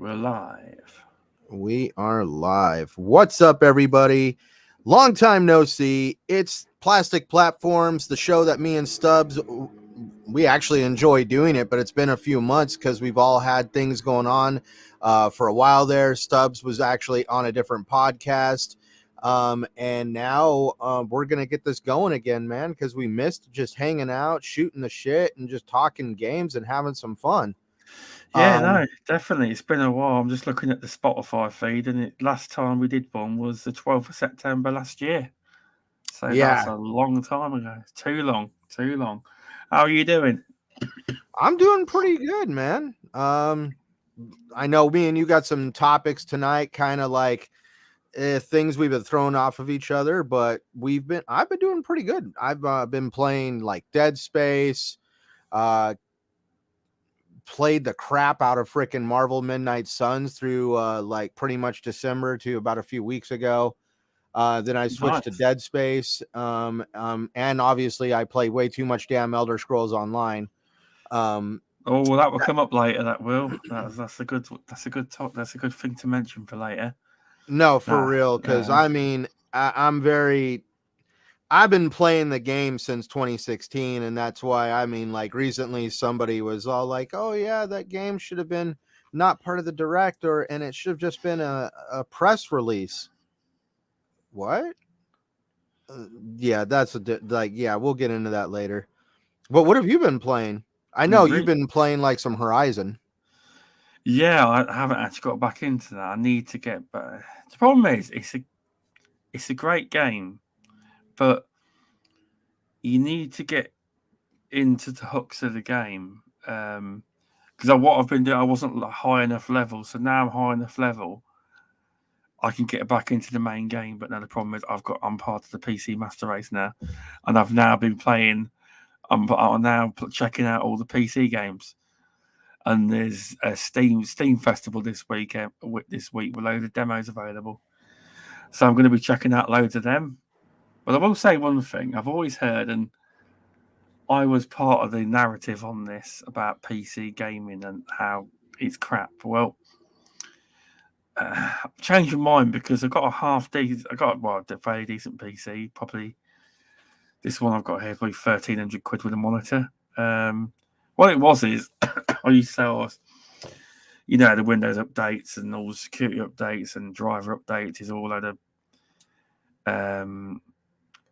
We're live. We are live. What's up, everybody? Long time no see. It's Plastic Platforms, the show that me and Stubbs, we actually enjoy doing it, but it's been a few months because we've all had things going on for a while there. Stubbs was actually on a different podcast. And now we're going to get this going again, man, because we missed just hanging out, shooting the shit, and just talking games and having some fun. Yeah, no, definitely. It's been a while. I'm just looking at the Spotify feed, and last time we did one was the 12th of September last year. So that's Yeah, a long time ago. Too long, too long. How are you doing? I'm doing pretty good, man. I know me and you got some topics tonight, kind of like things we've been throwing off of each other, but I've been doing pretty good. I've been playing like Dead Space, uh, played the crap out of freaking Marvel Midnight Suns through like pretty much December to about a few weeks ago. Then I switched to Nice. Dead Space, and obviously I play way too much damn Elder Scrolls Online. Um, Oh, well, that will come up later. That will. That's a good. That's a good talk. That's a good thing to mention for later. No, for Nah, real. Because I mean, I'm very. I've been playing the game since 2016, and that's why I mean, like recently, somebody was all like, "Oh yeah, that game should have been not part of the direct, and it should have just been a press release." What? Yeah, that's like yeah. We'll get into that later. But what have you been playing? I know you've been playing like some Horizon. yeah, I haven't actually got back into that. I need to get better. The problem is, it's a great game, but you need to get into the hooks of the game. Because what I've been doing, I wasn't high enough level, so now I'm high enough level. I can get back into the main game, but now the problem is I'm part of the PC Master Race now, and I've now been playing. I'm now checking out all the PC games, and there's a Steam Festival this week. This week with loads of demos available, so I'm going to be checking out loads of them. But I will say one thing: I've always heard, and I was part of the narrative on this about PC gaming and how it's crap. Well, changed my mind because I got a fairly decent PC. Probably this one I've got here, probably £1,300 with a monitor. What it was is I used to sell, the Windows updates and all the security updates and driver updates is all out of.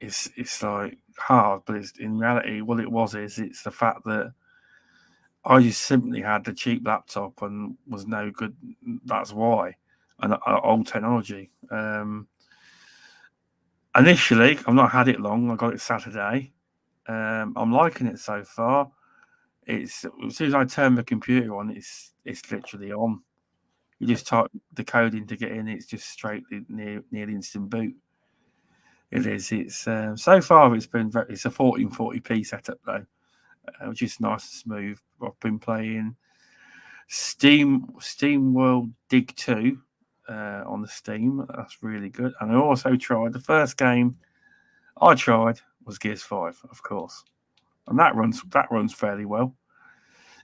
It's like hard, but it's in reality what it was is it's the fact that I just simply had the cheap laptop and was no good. That's why, and old technology. Initially, I've not had it long. I got it Saturday. I'm liking it so far. It's as soon as I turn the computer on, it's literally on. You just type the code in to get in. It's just straight near instant boot. It is. It's so far it's been it's a 1440p setup though, which is nice and smooth. I've been playing Steam World Dig 2 on the Steam. That's really good. And I also tried the first game I tried was Gears 5, of course, and that runs fairly well.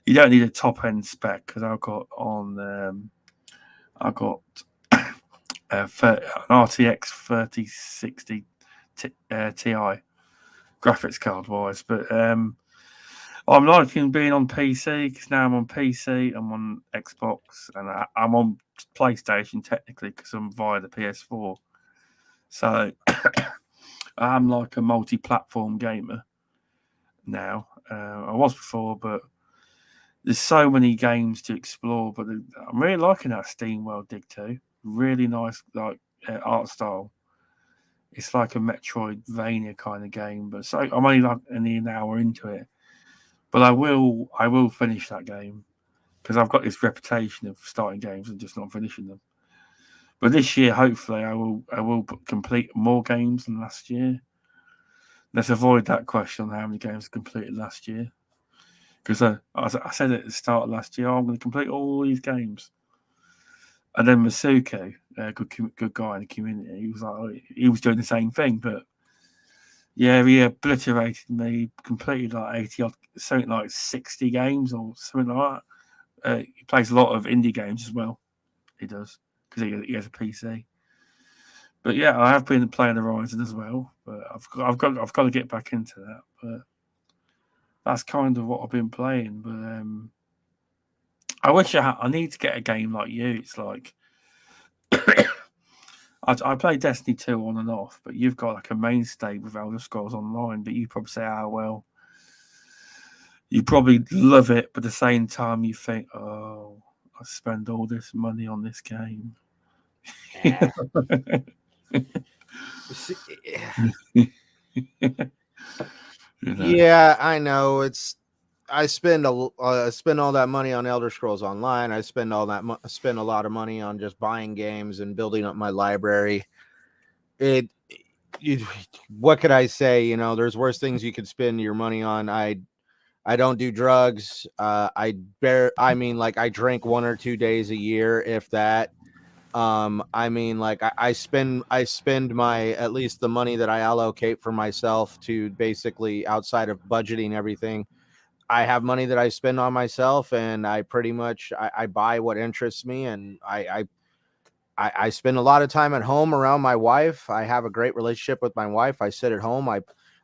You don't need a top end spec because I got an RTX 3060 Ti graphics card wise, but I'm liking being on PC because now I'm on PC, I'm on Xbox, and I'm on PlayStation technically because I'm via the PS4. So I'm like a multi-platform gamer now. I was before, but there's so many games to explore. But I'm really liking that Steam World Dig 2. Really nice, like art style. It's like a Metroidvania kind of game, but so I'm only like nearly an hour into it. But I will finish that game because I've got this reputation of starting games and just not finishing them. But this year, hopefully, I will complete more games than last year. Let's avoid that question on how many games I completed last year. Because I said at the start of last year, I'm going to complete all these games. And then Masuko, a good guy in the community, he was doing the same thing, but yeah, he obliterated me, completed like 80 odd, something like 60 games or something like that. He plays a lot of indie games as well. He does because he has a PC. But yeah, I have been playing Horizon as well. But I've got to get back into that. But that's kind of what I've been playing. But I wish I need to get a game like you. It's like I play Destiny 2 on and off, but you've got like a mainstay with Elder Scrolls Online. But you probably say, "Oh well." You probably love it, but at the same time, you think, "Oh, I spend all this money on this game." Yeah. Yeah, I know. I spend all that money on Elder Scrolls Online. I spend spend a lot of money on just buying games and building up my library. What could I say? You know, there's worse things you could spend your money on. I don't do drugs. I drink 1 or 2 days a year, if that. I spend my, at least the money that I allocate for myself to basically outside of budgeting everything. I have money that I spend on myself, and I pretty much I buy what interests me, and I spend a lot of time at home around my wife. I have a great relationship with my wife. I sit at home.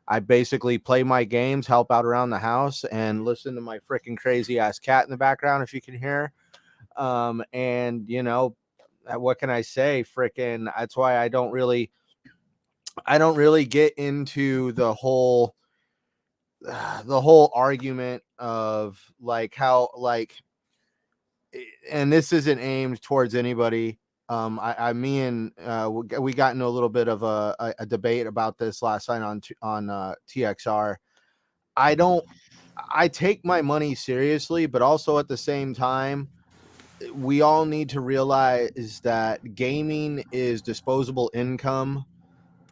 I basically play my games, help out around the house, and listen to my freaking crazy ass cat in the background, if you can hear. And you know, what can I say? Freaking, that's why I don't really get into the whole argument of like how like, and this isn't aimed towards anybody. Me and we got into a little bit of a debate about this last night on TXR. I take my money seriously, but also at the same time, we all need to realize that gaming is disposable income.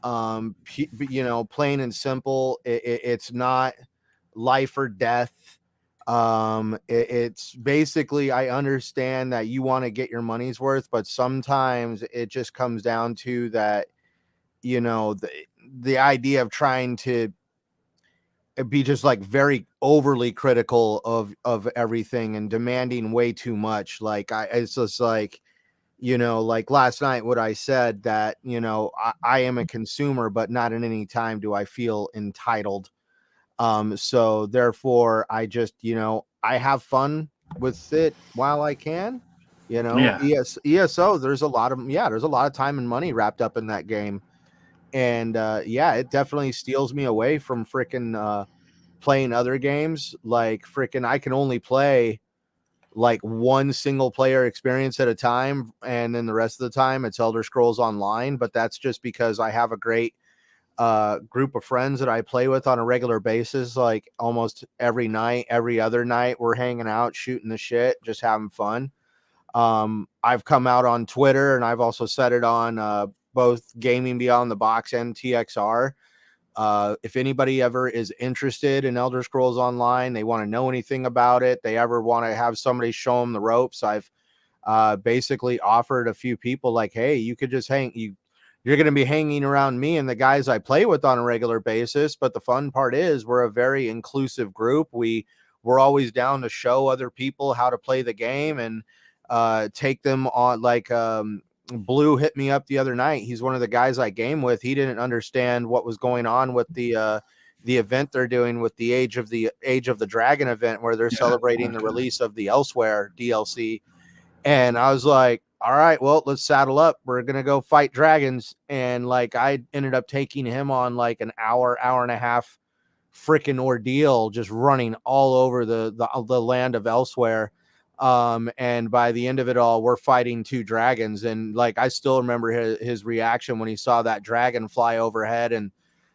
You know, plain and simple. It's not life or death. It's basically, I understand that you want to get your money's worth, but sometimes it just comes down to that, you know, the idea of trying to be just like very overly critical of everything and demanding way too much. Like it's just like, you know, like last night, what I said that, you know, I am a consumer, but not at any time do I feel entitled. So therefore I just, you know, I have fun with it while I can, you know. Yeah. ESO, there's a lot of time and money wrapped up in that game. And yeah, it definitely steals me away from freaking playing other games. Like freaking, I can only play like one single player experience at a time, and then the rest of the time it's Elder Scrolls Online. But that's just because I have a great group of friends that I play with on a regular basis. Like almost every night, every other night, we're hanging out, shooting the shit, just having fun. I've come out on Twitter, and I've also said it on both Gaming Beyond the Box and TXR. If anybody ever is interested in Elder Scrolls Online, they want to know anything about it, they ever want to have somebody show them the ropes, I've basically offered a few people like, hey, you could just you're going to be hanging around me and the guys I play with on a regular basis. But the fun part is we're a very inclusive group. We're always down to show other people how to play the game and take them on. Like Blue hit me up the other night. He's one of the guys I game with. He didn't understand what was going on with the event they're doing with the Age of the Dragon event, where they're celebrating the release of the Elsewhere DLC. And I was like, all right, well, let's saddle up. We're going to go fight dragons. And like, I ended up taking him on like an hour and a half freaking ordeal, just running all over the land of Elsewhere. And by the end of it all, we're fighting 2 dragons. And like, I still remember his reaction when he saw that dragon fly overhead and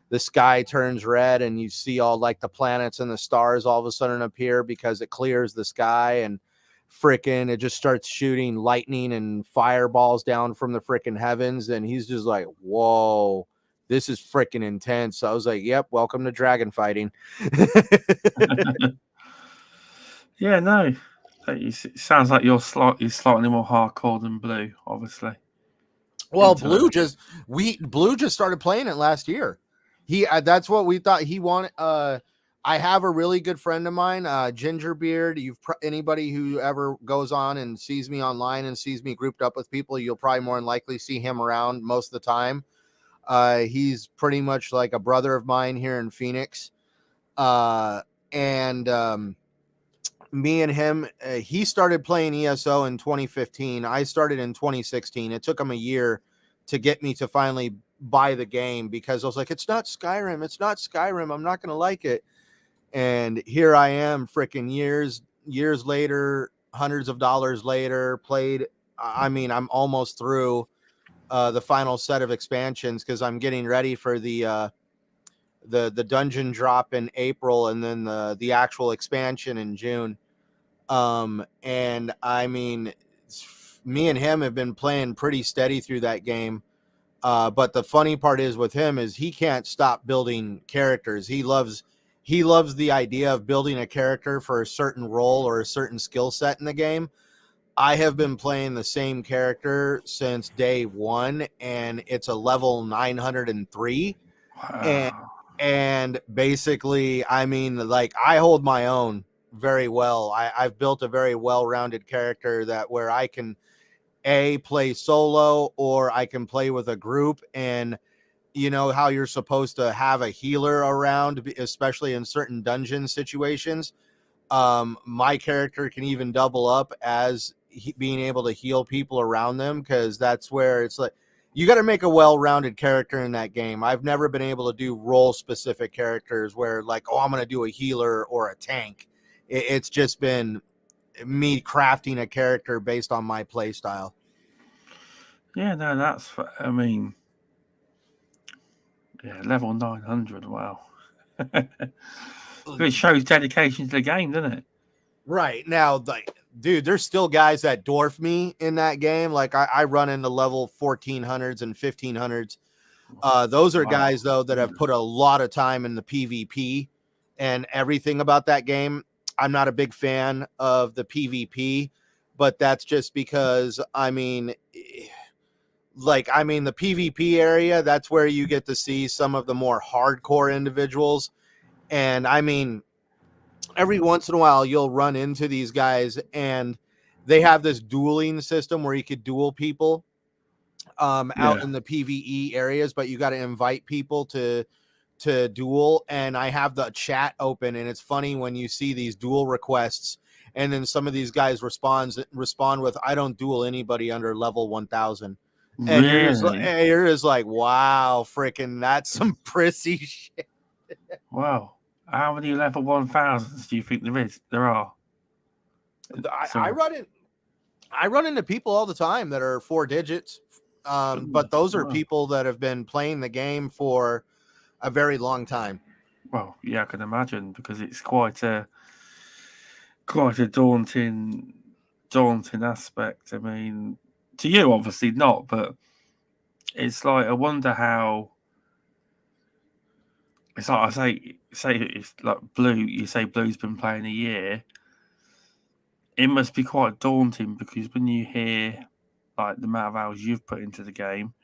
the sky turns red and you see all like the planets and the stars all of a sudden appear because it clears the sky, and freaking it just starts shooting lightning and fireballs down from the freaking heavens. And he's just like, whoa, this is freaking intense. So I was like, yep, welcome to dragon fighting. Yeah, no. It sounds like you're slightly more hardcore than Blue, obviously. Well, Blue just started playing it last year. That's what we thought he wanted. I have a really good friend of mine, Gingerbeard. Anybody who ever goes on and sees me online and sees me grouped up with people, you'll probably more than likely see him around most of the time. He's pretty much like a brother of mine here in Phoenix. And me and him, he started playing ESO in 2015. I started in 2016. It took him a year to get me to finally buy the game because I was like, it's not Skyrim. It's not Skyrim. I'm not going to like it. And here I am, freaking years later, hundreds of dollars later, played. I mean, I'm almost through the final set of expansions because I'm getting ready for the dungeon drop in April and then the actual expansion in June. And I mean, me and him have been playing pretty steady through that game. But the funny part is with him is he can't stop building characters. He loves the idea of building a character for a certain role or a certain skill set in the game. I have been playing the same character since day one, and it's a level 903. Wow. And basically, I mean, like, I hold my own very well. I've built a very well-rounded character that where I can play solo or I can play with a group. And you know how you're supposed to have a healer around, especially in certain dungeon situations. My character can even double up as being able to heal people around them, because that's where it's like you got to make a well-rounded character in that game. I've never been able to do role-specific characters where like, oh, I'm going to do a healer or a tank. It's just been me crafting a character based on my play style. Yeah, no, that's. I mean, yeah, level 900. Wow. It shows dedication to the game, doesn't it? Right now, like, dude, there's still guys that dwarf me in that game. Like I run into level 1400s and 1500s. Those are guys though that have put a lot of time in the PvP and everything about that game. I'm not a big fan of the PvP, but that's just because I mean, the PvP area, that's where you get to see some of the more hardcore individuals. And I mean, every once in a while you'll run into these guys and they have this dueling system where you could duel people out in the PvE areas, but you got to invite people to duel. And I have the chat open, and it's funny when you see these duel requests and then some of these guys respond with, I don't duel anybody under level 1000. And Really? you're just like, wow, freaking, that's some prissy shit. Wow. How many level 1000s do you think there are? I run into people all the time that are 4 digits. But those are people that have been playing the game for a very long time. Well, yeah, I can imagine, because it's quite a daunting aspect. I mean, to you, obviously not, but it's like, I wonder how. It's like, I say it's like Blue. You say Blue's been playing a year. It must be quite daunting, because when you hear like the amount of hours you've put into the game,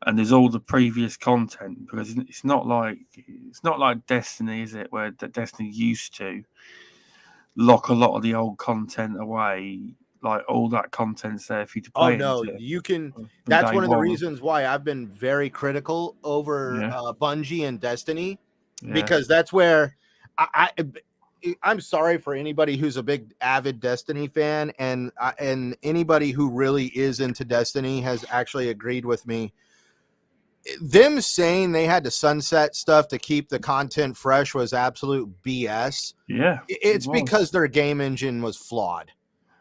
and there's all the previous content, because it's not like Destiny, is it? Where the Destiny used to lock a lot of the old content away. Like, all that content's there for you to play. Oh no, you can. That's one of the reasons why I've been very critical over Bungie and Destiny, because that's where I'm sorry for anybody who's a big avid Destiny fan, and anybody who really is into Destiny has actually agreed with me. Them saying they had to sunset stuff to keep the content fresh was absolute BS. Yeah, it's because their game engine was flawed.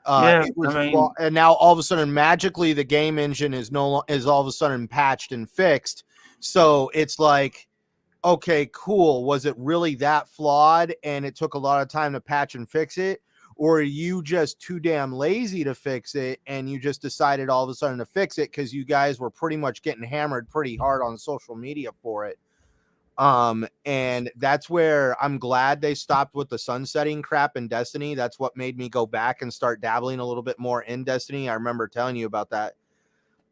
It was flawed, and now all of a sudden, magically, the game engine is all of a sudden patched and fixed. So it's like, okay, cool. Was it really that flawed, and it took a lot of time to patch and fix it? Or are you just too damn lazy to fix it, and you just decided all of a sudden to fix it because you guys were pretty much getting hammered pretty hard on social media for it? And that's where I'm glad they stopped with the sunsetting crap in Destiny. That's what made me go back and start dabbling a little bit more in Destiny. I remember telling you about that.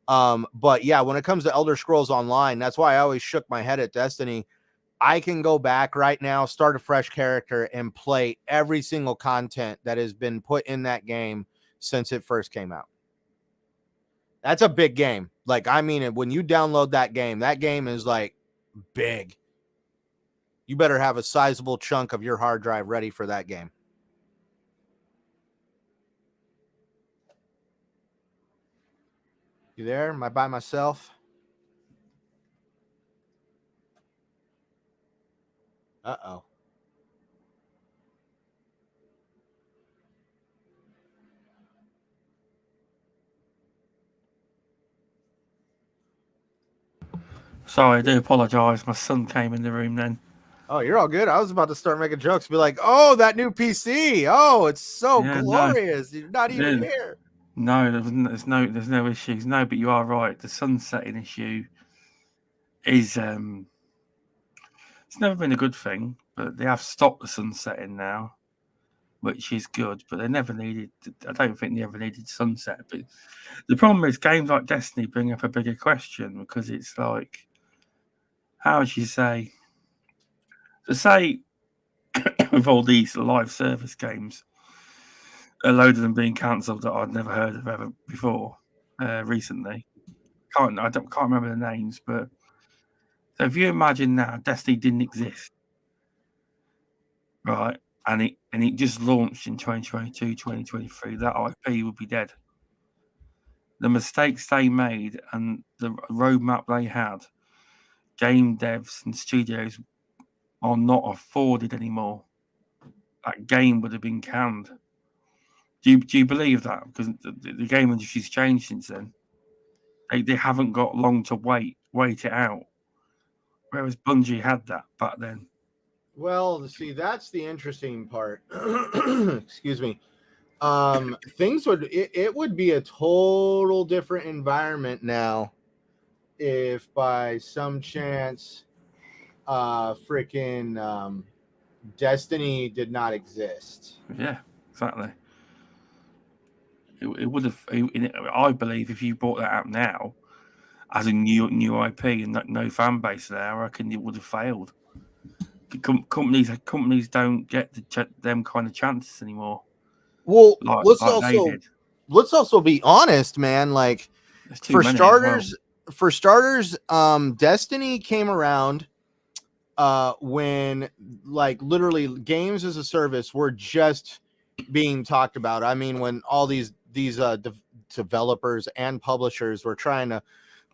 But yeah, when it comes to Elder Scrolls Online, that's why I always shook my head at Destiny. I can go back right now, start a fresh character, and play every single content that has been put in that game since it first came out. That's a big game. Like, I mean, when you download that game is like big. You better have a sizable chunk of your hard drive ready for that game. You there? Am I by myself? Uh-oh. Sorry, I do apologise. My son came in the room then. Oh, you're all good. I was about to start making jokes. Be like, oh, that new PC. Oh, it's so glorious. You're not even here. No, there's no issues. No, but you are right. The sunsetting issue is it's never been a good thing, but they have stopped the sunsetting now, which is good. But they never needed. I don't think they ever needed sunset. But the problem is games like Destiny bring up a bigger question because it's like, how would you say? To say with all these live service games, a load of them being cancelled that I'd never heard of ever before recently. I can't remember the names, but so if you imagine now Destiny didn't exist, right, and it just launched in 2022, 2023, that IP would be dead. The mistakes they made and the roadmap they had, game devs and studios are not afforded anymore. That game would have been canned. Do you believe that? Because the game industry's changed since then. They haven't got long to wait it out. Whereas Bungie had that back then. Well, see, that's the interesting part. Excuse me. Things it would be a total different environment now if by some chance freaking Destiny did not exist. Yeah, exactly. It would have. I believe if you brought that out now as a new IP and no fan base there, I reckon it would have failed. Companies don't get them kind of chances anymore. Well, let's also be honest, man. Like for starters, Destiny came around when like literally games as a service were just being talked about. I mean, when all these developers and publishers were trying to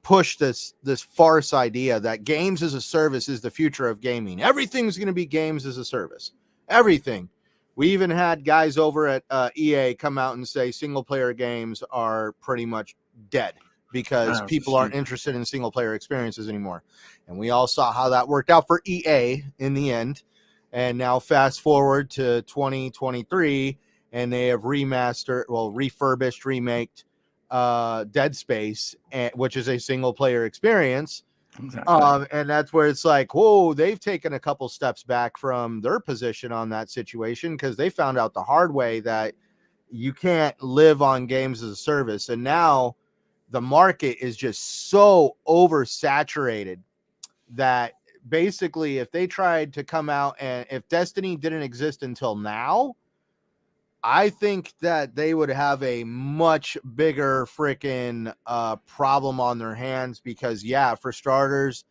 push this farce idea that games as a service is the future of gaming. Everything's going to be games as a service. Everything. We even had guys over at EA come out and say single player games are pretty much dead because people aren't interested in single player experiences anymore. And we all saw how that worked out for EA in the end. And now fast forward to 2023 and they have refurbished, remaked Dead Space, which is a single player experience. Exactly. And that's where it's like, whoa, they've taken a couple steps back from their position on that situation because they found out the hard way that you can't live on games as a service. And now the market is just so oversaturated that basically if they tried to come out and if Destiny didn't exist until now, I think that they would have a much bigger freaking problem on their hands because, yeah, for starters,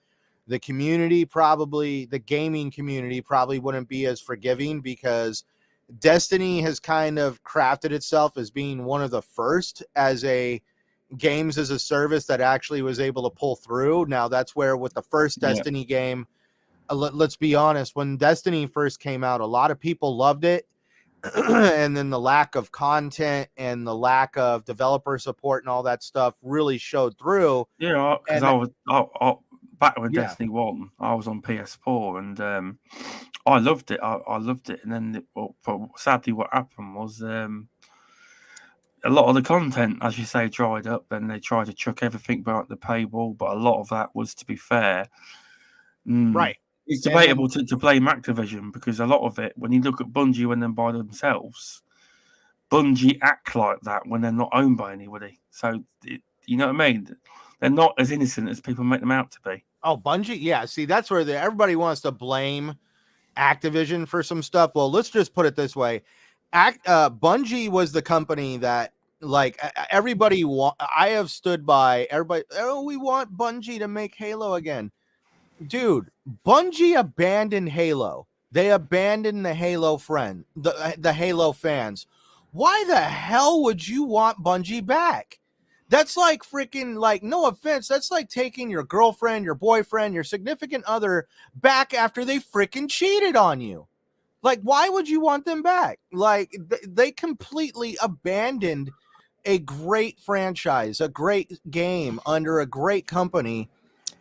the gaming community probably wouldn't be as forgiving because Destiny has kind of crafted itself as being one of the first as a games as a service that actually was able to pull through. Now, that's where with the first Destiny game, let's be honest, when Destiny first came out, a lot of people loved it. And then the lack of content and the lack of developer support and all that stuff really showed through. Yeah, because I back when Destiny 1, I was on PS4 and I loved it. I loved it. And then, sadly, what happened was a lot of the content, as you say, dried up. Then they tried to chuck everything back the paywall, but a lot of that was, to be fair, right. It's debatable to blame Activision because a lot of it, when you look at Bungie when they're by themselves, Bungie act like that when they're not owned by anybody. So, you know what I mean? They're not as innocent as people make them out to be. Oh, Bungie, yeah. See, that's where everybody wants to blame Activision for some stuff. Well, let's just put it this way: Bungie was the company that, like, everybody. I have stood by everybody. Oh, we want Bungie to make Halo again, dude. Bungie abandoned Halo. They abandoned the Halo the Halo fans. Why the hell would you want Bungie back? That's like freaking, like, no offense, that's like taking your girlfriend, your boyfriend, your significant other back after they freaking cheated on you. Like, why would you want them back? Like, they completely abandoned a great franchise, a great game under a great company,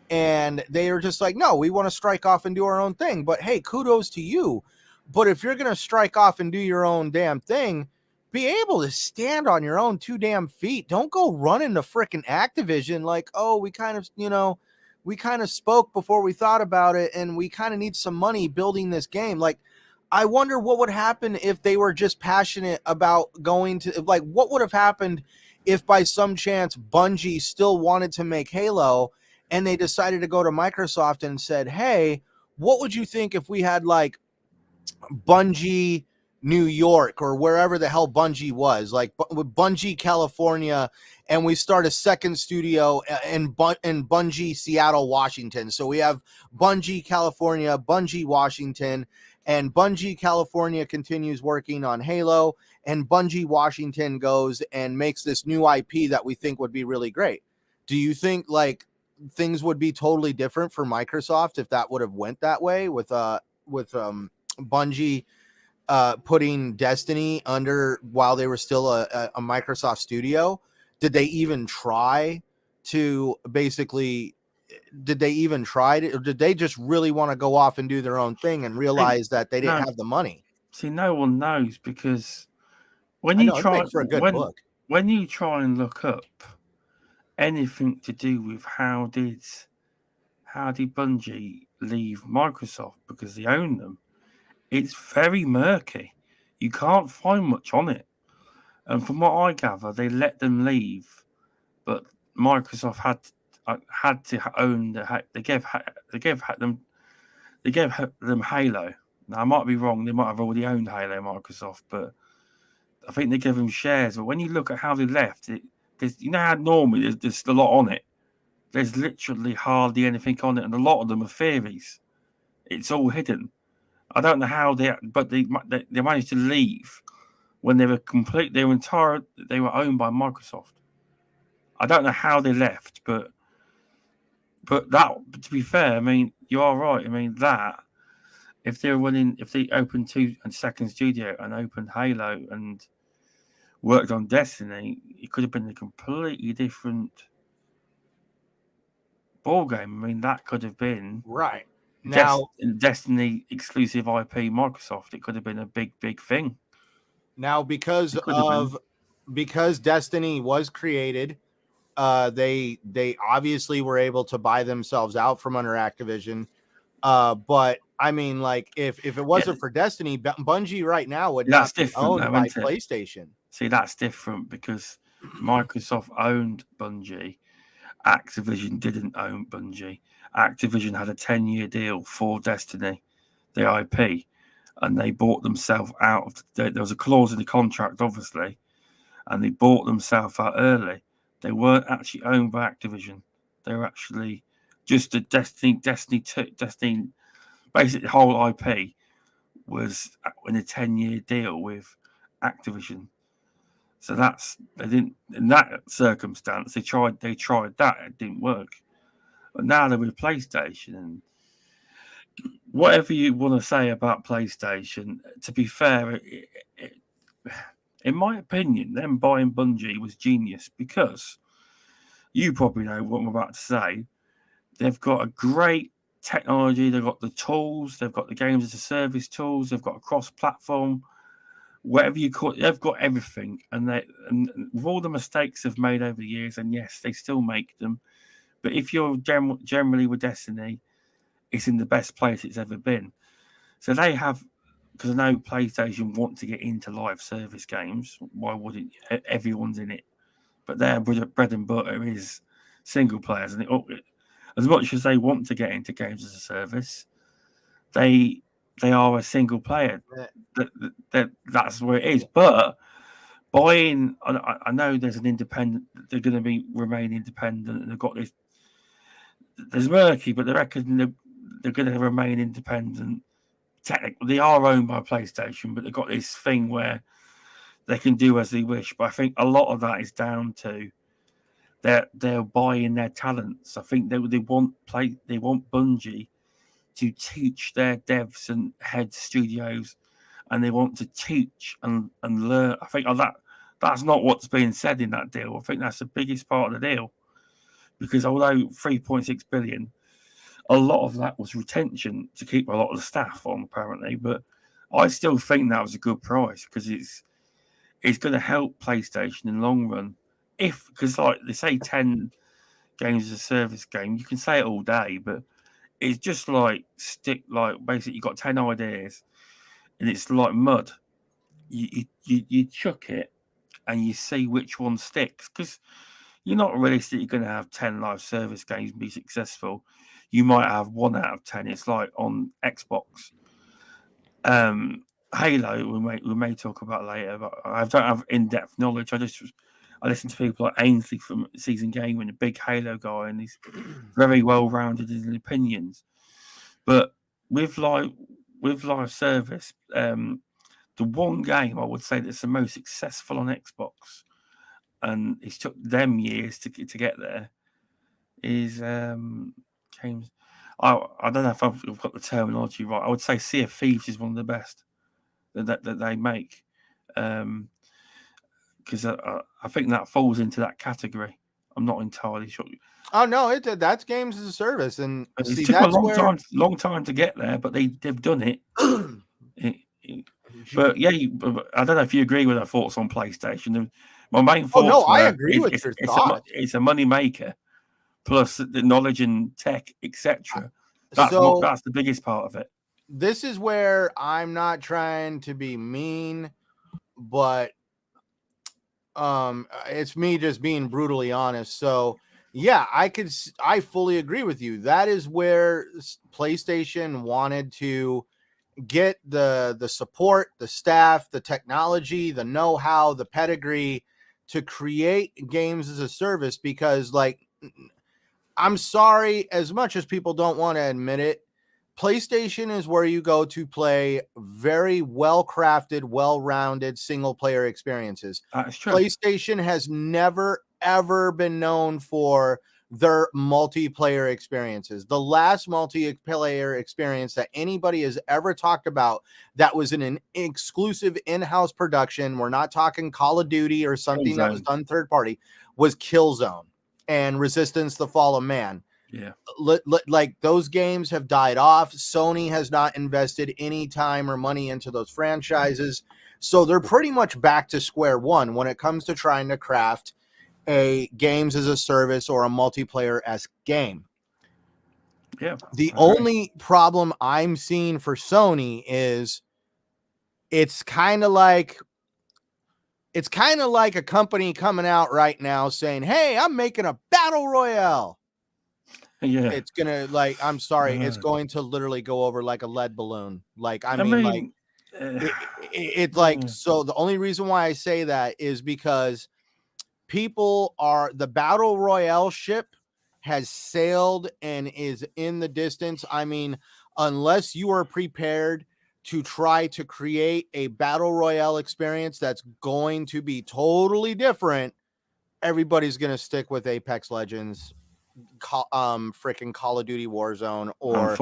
and they are just like, no, we want to strike off and do our own thing. But hey, kudos to you. But if you're going to strike off and do your own damn thing, be able to stand on your own two damn feet. Don't go running to freaking Activision like, oh, we kind of spoke before we thought about it, and we kind of need some money building this game. Like, I wonder what would happen if they were just passionate about going to, like, what would have happened if by some chance Bungie still wanted to make Halo and they decided to go to Microsoft and said, hey, what would you think if we had like Bungie New York or wherever the hell Bungie was, like with Bungie California, and we start a second studio in Bungie Seattle, Washington. So we have Bungie California, Bungie Washington, and Bungie California continues working on Halo, and Bungie Washington goes and makes this new IP that we think would be really great. Do you think like things would be totally different for Microsoft if that would have went that way with Bungie putting Destiny under while they were still a Microsoft studio? Did they even try to basically? Did they even try to? Or did they just really want to go off and do their own thing and realize that they didn't have the money? See, no one knows, because when I you know, try for a good book. When you try and look up anything to do with how did Bungie leave Microsoft because they own them, it's very murky. You can't find much on it. And from what I gather, they let them leave, but Microsoft had to own they gave them Halo. Now I might be wrong; they might have already owned Halo, Microsoft, but I think they gave them shares. But when you look at how they left, there's, you know how normally there's a lot on it. There's literally hardly anything on it, and a lot of them are theories. It's all hidden. I don't know how they managed to leave when they were they were owned by Microsoft. I don't know how they left, but that, to be fair, I mean, you are right. I mean, that if they opened a second studio and opened Halo and worked on Destiny, it could have been a completely different ball game. I mean, that could have been right now Destiny exclusive IP Microsoft. It could have been a big thing. Now, because Destiny was created, they obviously were able to buy themselves out from under Activision. But I mean, like, if it wasn't for Destiny, Bungie right now would not be owned by PlayStation. See, that's different because Microsoft owned Bungie. Activision didn't own Bungie. Activision had a 10-year deal for Destiny, the IP, and they bought themselves out of there was a clause in the contract, obviously, and they bought themselves out early. They weren't actually owned by Activision. They were actually just a Destiny 2, basically the whole IP was in a 10-year deal with Activision. So they didn't, in that circumstance, they tried that, it didn't work. But now they're with PlayStation, and whatever you want to say about PlayStation, to be fair, in my opinion, them buying Bungie was genius, because you probably know what I'm about to say. They've got a great technology, they've got the tools, they've got the games as a service tools, they've got a cross-platform, whatever you call it, they've got everything. And with all the mistakes they've made over the years, and yes, they still make them, but if you're generally with Destiny, it's in the best place it's ever been. So they have, because I know PlayStation want to get into live service games. Why wouldn't you? Everyone's in it? But their bread and butter is single players, and as much as they want to get into games as a service, they are a single player. That's where it is. But buying, I know there's an independent. They're going to remain independent, and they've got this. There's murky, but they reckon they're going to remain independent. Technically, they are owned by PlayStation, but they've got this thing where they can do as they wish. But I think a lot of that is down to they're buying their talents. I think they want Bungie to teach their devs and head studios, and they want to teach and learn. I think that's not what's being said in that deal. I think that's the biggest part of the deal, because although 3.6 billion, a lot of that was retention to keep a lot of the staff on, apparently. But I still think that was a good price, because it's going to help PlayStation in the long run. Because like they say, 10 games as a service game, you can say it all day, but it's just like basically you got 10 ideas, and it's like mud. You chuck it, and you see which one sticks, because you're not realistically going to have 10 live service games be successful. You might have 1 out of 10. It's like on Xbox. Halo, we may talk about later, but I don't have in-depth knowledge. I listen to people like Ainsley from Season Game, and a big Halo guy, and he's very well-rounded in his opinions. But with live service, the one game I would say that's the most successful on Xbox, and it's took them years to get there, is games. I don't know if I've got the terminology right. I would say Sea of Thieves is one of the best that they make. Because I think that falls into that category. I'm not entirely sure. Oh no, that's games as a service, and it took a long time to get there, but they've done it. But yeah, I don't know if you agree with our thoughts on PlayStation. My main thoughts. Oh no, I agree with your thoughts. It's a money maker, plus the knowledge and tech, etc. That's the biggest part of it. This is where I'm not trying to be mean, but it's me just being brutally honest. So yeah, I fully agree with you. That is where PlayStation wanted to get the support, the staff, the technology, the know-how, the pedigree to create games as a service, because like, I'm sorry, as much as people don't want to admit it, PlayStation is where you go to play very well-crafted, well-rounded single-player experiences. That's true. PlayStation has never, ever been known for their multiplayer experiences. The last multiplayer experience that anybody has ever talked about that was in an exclusive in-house production, we're not talking Call of Duty or something that was done third-party, was Killzone and Resistance: The Fall of Man. Yeah, like those games have died off. Sony has not invested any time or money into those franchises, so they're pretty much back to square one when it comes to trying to craft a games as a service or a multiplayer-esque game. Yeah. The only problem I'm seeing for Sony is it's kind of like a company coming out right now saying, "Hey, I'm making a battle royale." Yeah, it's gonna I'm sorry, it's going to literally go over like a lead balloon. Like I mean it's like, so the only reason why I say that is because the battle royale ship has sailed and is in the distance. I mean, unless you are prepared to try to create a battle royale experience that's going to be totally different, everybody's going to stick with Apex Legends, freaking Call of Duty Warzone, or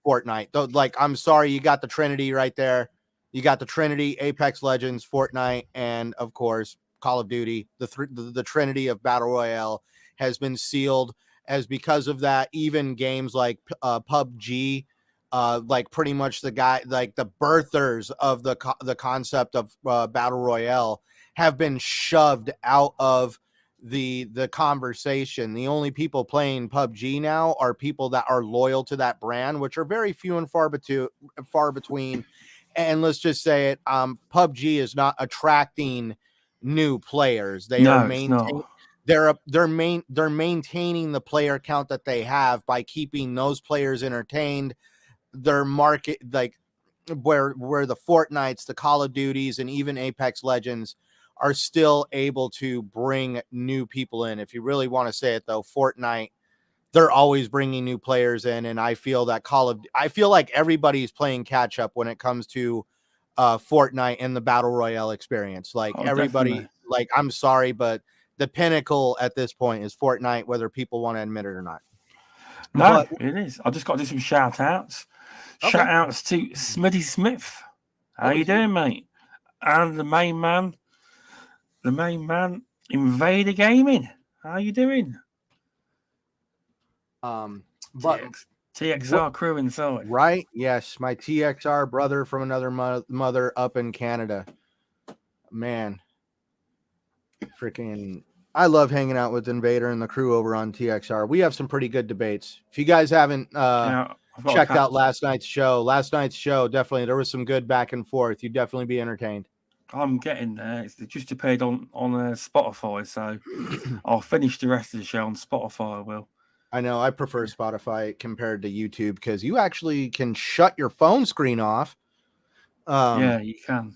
Fortnite. Like, I'm sorry, you got the Trinity right there. You got the Trinity: Apex Legends, Fortnite, and of course Call of Duty. The Trinity of Battle Royale has been sealed, as because of that, even games like PUBG, like pretty much the birthers of the concept of Battle Royale have been shoved out of the conversation. The only people playing PUBG now are people that are loyal to that brand, which are very few and far between. And let's just say it, PUBG is not attracting new players. They they're maintaining the player count that they have by keeping those players entertained. Their market, like where the Fortnites, the Call of Duties, and even Apex Legends are still able to bring new people in. If you really want to say it though, Fortnite, they're always bringing new players in, and I feel that I feel like everybody's playing catch up when it comes to Fortnite and the Battle Royale experience. Like everybody, Definitely. like I'm sorry, but the pinnacle at this point is Fortnite, whether people want to admit it or not. No, But it is. I just got to do some shout outs. okay, Shout outs to Smitty Smith. How you doing, mate? And the main man, Invader Gaming. How you doing? But TXR crew inside. Right? Yes, my TXR brother from another mother up in Canada. Man, freaking I love hanging out with Invader and the crew over on TXR. We have some pretty good debates. If you guys haven't checked out last night's show, definitely there was some good back and forth. You'd definitely be entertained. I'm getting there. It just appeared on Spotify, so I'll finish the rest of the show on Spotify. I will. I know I prefer Spotify compared to YouTube because you actually can shut your phone screen off. Yeah, you can.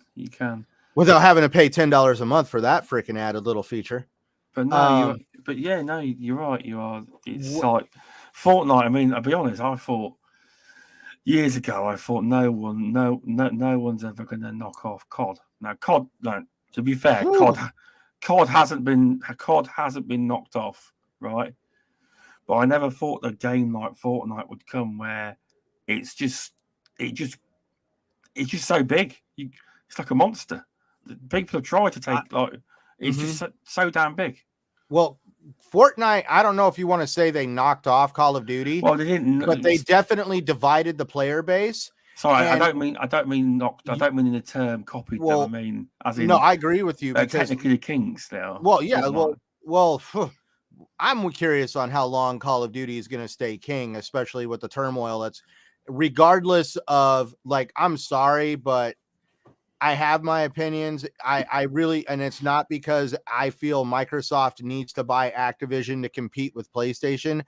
Without having to pay $10 a month for that freaking added little feature. But no, you're right. You are. It's like Fortnite. I mean, I'll be honest. I thought years ago, no one's ever going to knock off COD. Now, COD. No, to be fair, COD hasn't been knocked off, right? But I never thought a game like Fortnite would come where it's just so big. It's like a monster. People have tried to take it's just so damn big. Well, Fortnite, I don't know if you want to say they knocked off Call of Duty. Well, they didn't, but they definitely divided the player base. Sorry, I don't mean knocked. I don't mean in the term copied. Well, them. I mean as in. No, I agree with you. Because technically the kings now. Well, yeah. Well, I'm curious on how long Call of Duty is going to stay king, especially with the turmoil that's. Regardless of I'm sorry, but I have my opinions. I really, and it's not because I feel Microsoft needs to buy Activision to compete with PlayStation.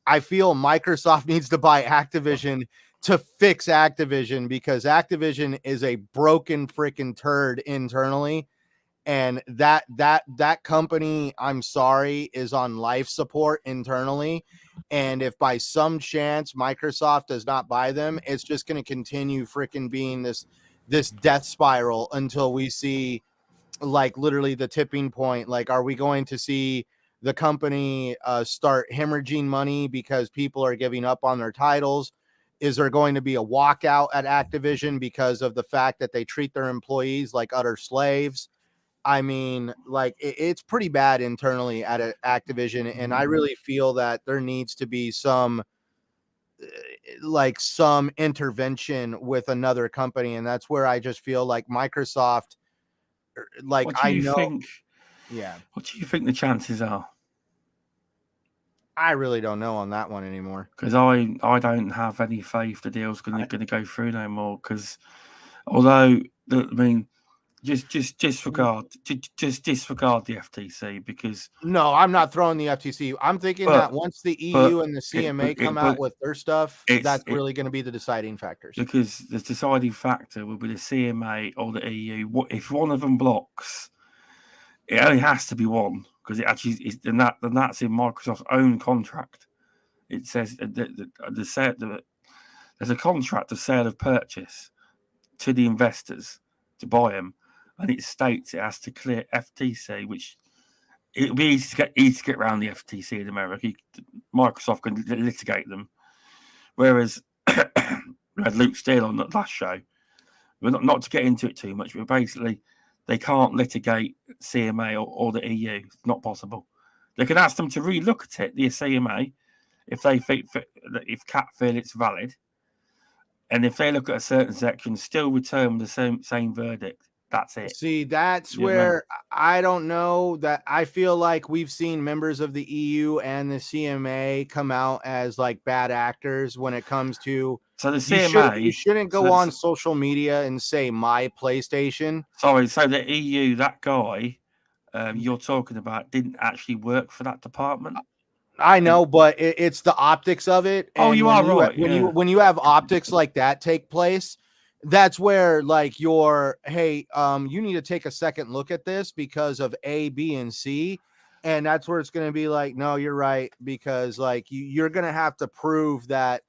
I feel Microsoft needs to buy Activision to fix Activision because Activision is a broken freaking turd internally. And that company, I'm sorry, is on life support internally. And if by some chance Microsoft does not buy them, it's just going to continue freaking being this death spiral until we see literally the tipping point. Are we going to see the company start hemorrhaging money because people are giving up on their titles? Is there going to be a walkout at Activision because of the fact that they treat their employees like utter slaves? I mean, it's pretty bad internally at Activision, and I really feel that there needs to be some intervention with another company, and that's where I just feel like Microsoft. What do you think? Yeah. What do you think the chances are? I really don't know on that one anymore. Because I don't have any faith the deal's going to go through no more. Because although just disregard the FTC because no, I'm not throwing the FTC. I'm thinking that once the EU and the CMA come out with their stuff, that's really going to be the deciding factors. Because the deciding factor will be the CMA or the EU. If one of them blocks, it only has to be one because it actually is, and that's in Microsoft's own contract. It says there's a contract of sale of purchase to the investors to buy them. And it states it has to clear FTC, which it would be easy to get around the FTC in America. Microsoft can litigate them. Whereas we had Luke Steele on the last show. But not to get into it too much, but basically they can't litigate CMA or the EU. It's not possible. They can ask them to relook at it, the CMA, if they think if CAT feel it's valid, and if they look at a certain section, still return the same verdict. That's it. See, that's where I don't know that I feel like we've seen members of the EU and the CMA come out as bad actors when it comes to. So the CMA, you shouldn't go on social media and say my PlayStation. Sorry, so the EU, that guy, you're talking about didn't actually work for that department. I know, but it's the optics of it. Oh, And you when are right. when you have optics like that take place, that's where like hey, you need to take a second look at this because of A, B, and C. And that's where it's going to be like, no, you're right, because like you're going to have to prove that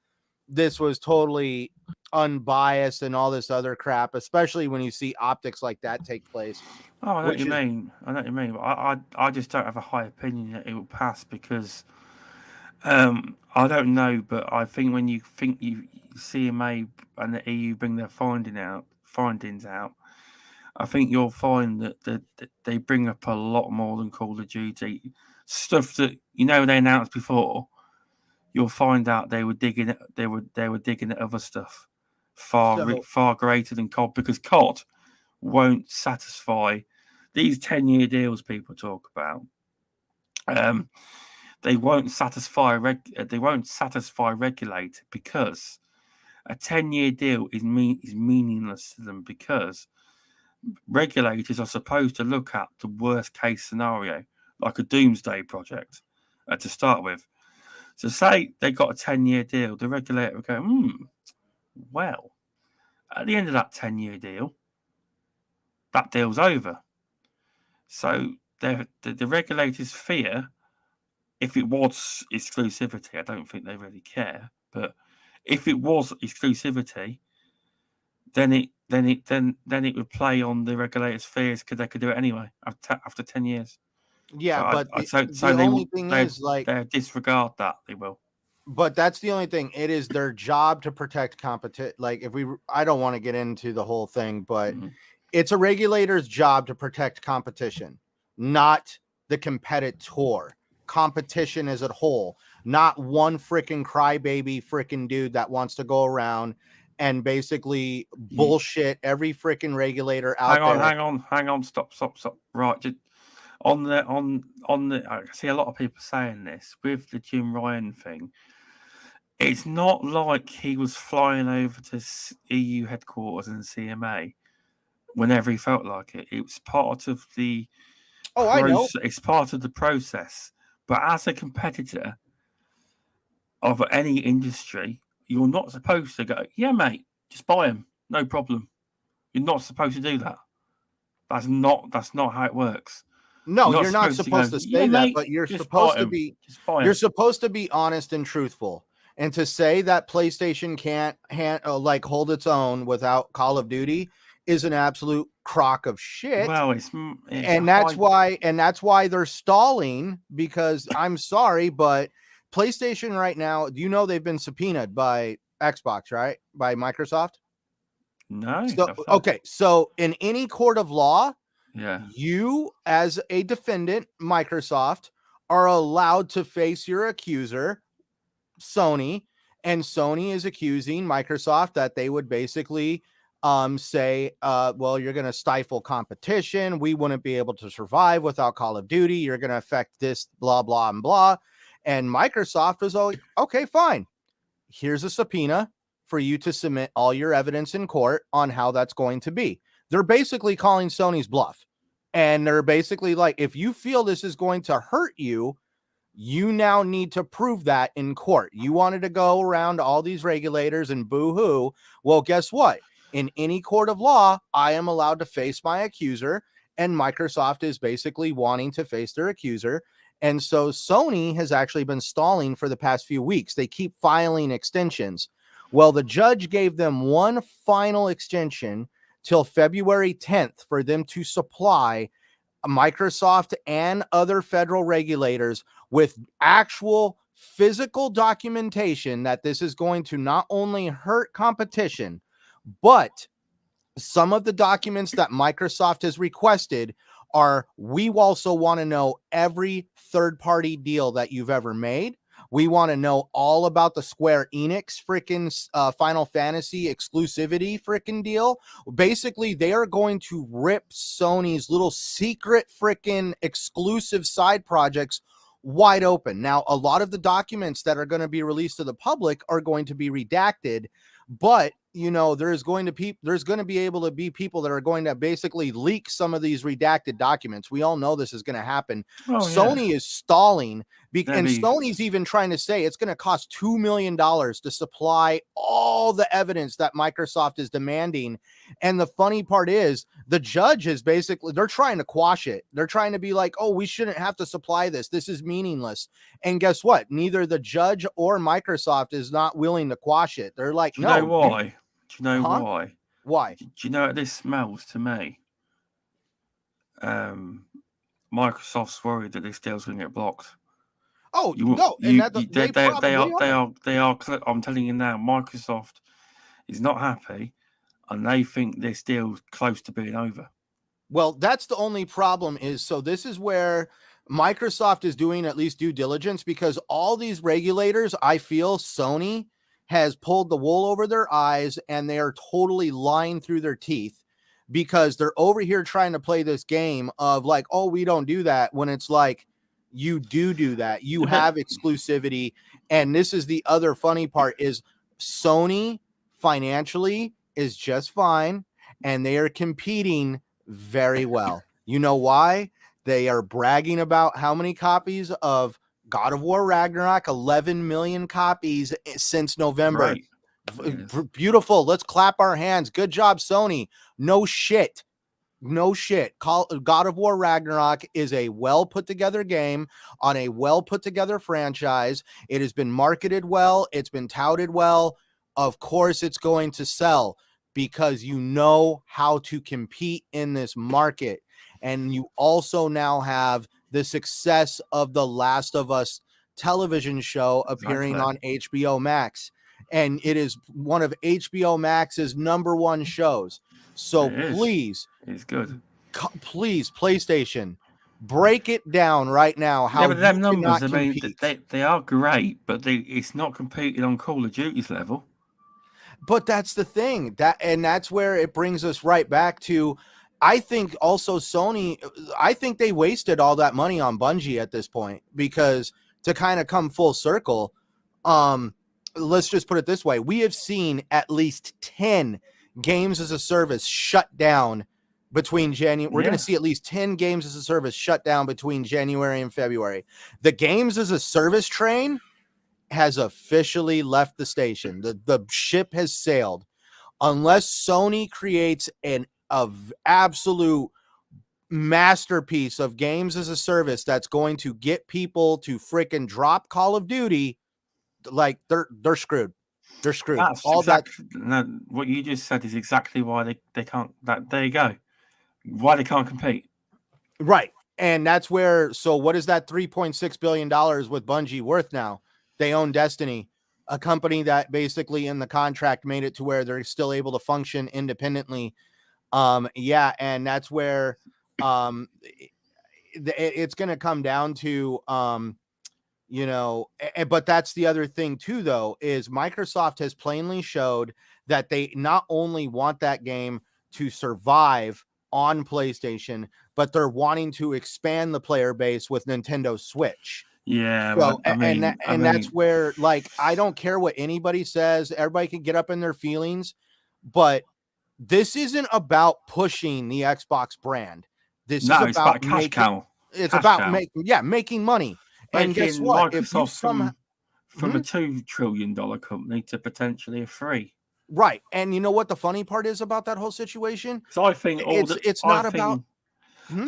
this was totally unbiased and all this other crap, especially when you see optics like that take place. Oh, I know what you Which is mean. I know what you mean. But I just don't have a high opinion that it will pass because I don't know. But I think when you think CMA and the EU bring their findings out, I think you'll find that they bring up a lot more than Call of Duty stuff that they announced before. You'll find out they were digging at other stuff far greater than COD, because COD won't satisfy these 10-year deals people talk about. They won't satisfy regulator, because a 10-year deal is meaningless to them, because regulators are supposed to look at the worst case scenario, like a doomsday project, to start with. So say they got a 10-year deal, the regulator would go, well, at the end of that 10-year deal, that deal's over. So the regulators fear, if it was exclusivity, I don't think they really care, but if it was exclusivity, then it would play on the regulators' fears, because they could do it anyway after 10 years. yeah, So but the only thing is like they disregard that. They will. But that's the only thing. It is their job to protect competition. Like I don't want to get into the whole thing, but it's a regulator's job to protect competition, not the competitor. Competition as a whole, not one freaking crybaby freaking dude that wants to go around and basically bullshit every freaking regulator out there. Hang on, stop. Right, just on the. I see a lot of people saying this with the Jim Ryan thing. It's not like he was flying over to EU headquarters and CMA whenever he felt like it. It was part of the. I know. It's part of the process. But as a competitor of any industry, you're not supposed to go, yeah, mate, just buy them, no problem. You're not supposed to do that. That's not how it works. No, you're not supposed to say that, but you're supposed to be. You're supposed to be honest and truthful. And to say that PlayStation can't hold its own without Call of Duty is an absolute crock of shit. Well, that's why they're stalling, because I'm sorry, but PlayStation right now, do you know they've been subpoenaed by Xbox, right? By Microsoft? No. So in any court of law, yeah, you as a defendant, Microsoft, are allowed to face your accuser, Sony, and Sony is accusing Microsoft that they would basically say, well, you're going to stifle competition. We wouldn't be able to survive without Call of Duty. You're going to affect this, blah, blah, and blah. And Microsoft was like, okay, fine. Here's a subpoena for you to submit all your evidence in court on how that's going to be. They're basically calling Sony's bluff. And they're basically like, if you feel this is going to hurt you, you now need to prove that in court. You wanted to go around all these regulators and boo-hoo. Well, guess what? In any court of law, I am allowed to face my accuser, and Microsoft is basically wanting to face their accuser. And so Sony has actually been stalling for the past few weeks. They keep filing extensions. Well, the judge gave them one final extension till February 10th for them to supply Microsoft and other federal regulators with actual physical documentation that this is going to not only hurt competition, but some of the documents that Microsoft has requested are, we also want to know every third-party deal that you've ever made. We want to know all about the Square Enix freaking Final Fantasy exclusivity freaking deal. Basically, they are going to rip Sony's little secret freaking exclusive side projects wide open. Now, a lot of the documents that are going to be released to the public are going to be redacted, but there's going to be able to be people that are going to basically leak some of these redacted documents. We all know this is going to happen. Oh, Sony is stalling, and Maybe Sony's even trying to say it's going to cost $2 million to supply all the evidence that Microsoft is demanding. And the funny part is the judge is basically, they're trying to quash it. They're trying to be like, oh, we shouldn't have to supply this. This is meaningless. And guess what? Neither the judge or Microsoft is not willing to quash it. They're like, do you know no, why? Do you know Huh? why? why? Do you know what this smells to me? Microsoft's worried that this deal's going to get blocked. Oh, no, and that they probably are. I'm telling you now, Microsoft is not happy, and they think this deal's close to being over. Well, that's the only problem is, so this is where Microsoft is doing at least due diligence, because all these regulators, I feel Sony has pulled the wool over their eyes and they are totally lying through their teeth, because they're over here trying to play this game of like, oh, we don't do that, when it's like, you do that. You have exclusivity. And this is the other funny part is Sony financially is just fine, and they are competing very well. You know why? They are bragging about how many copies of God of War Ragnarok, 11 million copies since November. Beautiful. Let's clap our hands. Good job, Sony. No shit. God of War Ragnarok is a well put together game on a well put together franchise. It has been marketed well. It's been touted well. Of course, it's going to sell, because you know how to compete in this market. And you also now have the success of The Last of Us television show appearing on HBO Max. And it is one of HBO Max's #1 shows. So please, it's good. Please, PlayStation, break it down right now. How but them numbers, I mean, they are great, but it's not competing on Call of Duty's level. But that's the thing, that's where it brings us right back to, I think also Sony, I think they wasted all that money on Bungie at this point, because to kind of come full circle, let's just put it this way. We have seen at least 10 games as a service shut down between January. We're going to see at least 10 games as a service shut down between January and February. The games as a service train has officially left the station. The ship has sailed. Unless Sony creates an absolute masterpiece of games as a service that's going to get people to freaking drop Call of Duty, like they're screwed. They're screwed. What you just said is exactly why they can't. There you go. Why they can't compete. Right. And that's where, so what is that $3.6 billion with Bungie worth now? They own Destiny, a company that basically in the contract made it to where they're still able to function independently. And that's where it's going to come down to, but that's the other thing too, though, is Microsoft has plainly showed that they not only want that game to survive on PlayStation, but they're wanting to expand the player base with Nintendo Switch. Yeah, so, that's where, like, I don't care what anybody says. Everybody can get up in their feelings, but this isn't about pushing the Xbox brand. This is about cash cow. It's about making money. And guess what? Microsoft, if you from a $2 trillion company to potentially a $3. Right. And you know what the funny part is about that whole situation? So I think it's not about.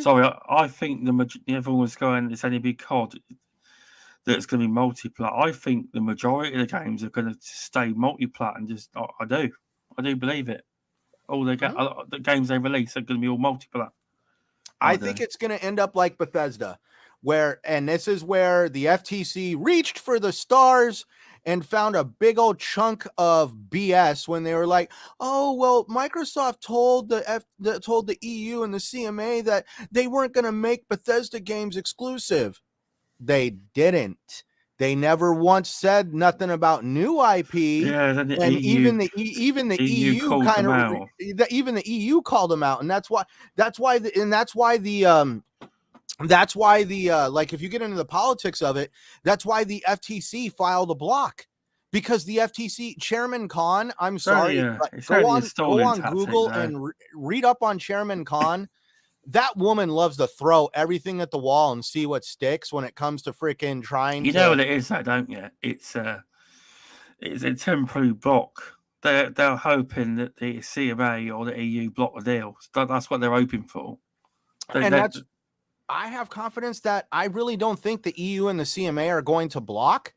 Sorry, I think everyone's going, it's only because that's going to be multiplayer. I think the majority of the games are going to stay multiplayer, and just I do believe it. All the games they release are going to be all multiplayer. I think it's going to end up like Bethesda, and this is where the FTC reached for the stars and found a big old chunk of BS when they were like, oh, well, Microsoft told the EU and the CMA that they weren't going to make Bethesda games exclusive. They didn't. They never once said nothing about new IP. Yeah, and even the EU kind of even the EU called them out, and that's why like, if you get into the politics of it, that's why the FTC filed a block, because the FTC Chairman Khan, I'm So, sorry, yeah, but it's go only a on stalling tactic, Google though. and read up on Chairman Khan. That woman loves to throw everything at the wall and see what sticks when it comes to freaking trying You to. know what it is, though, don't you? It's a temporary block. They're hoping that the CMA or the EU block the deal. That's what they're hoping for. I have confidence that I really don't think the EU and the CMA are going to block.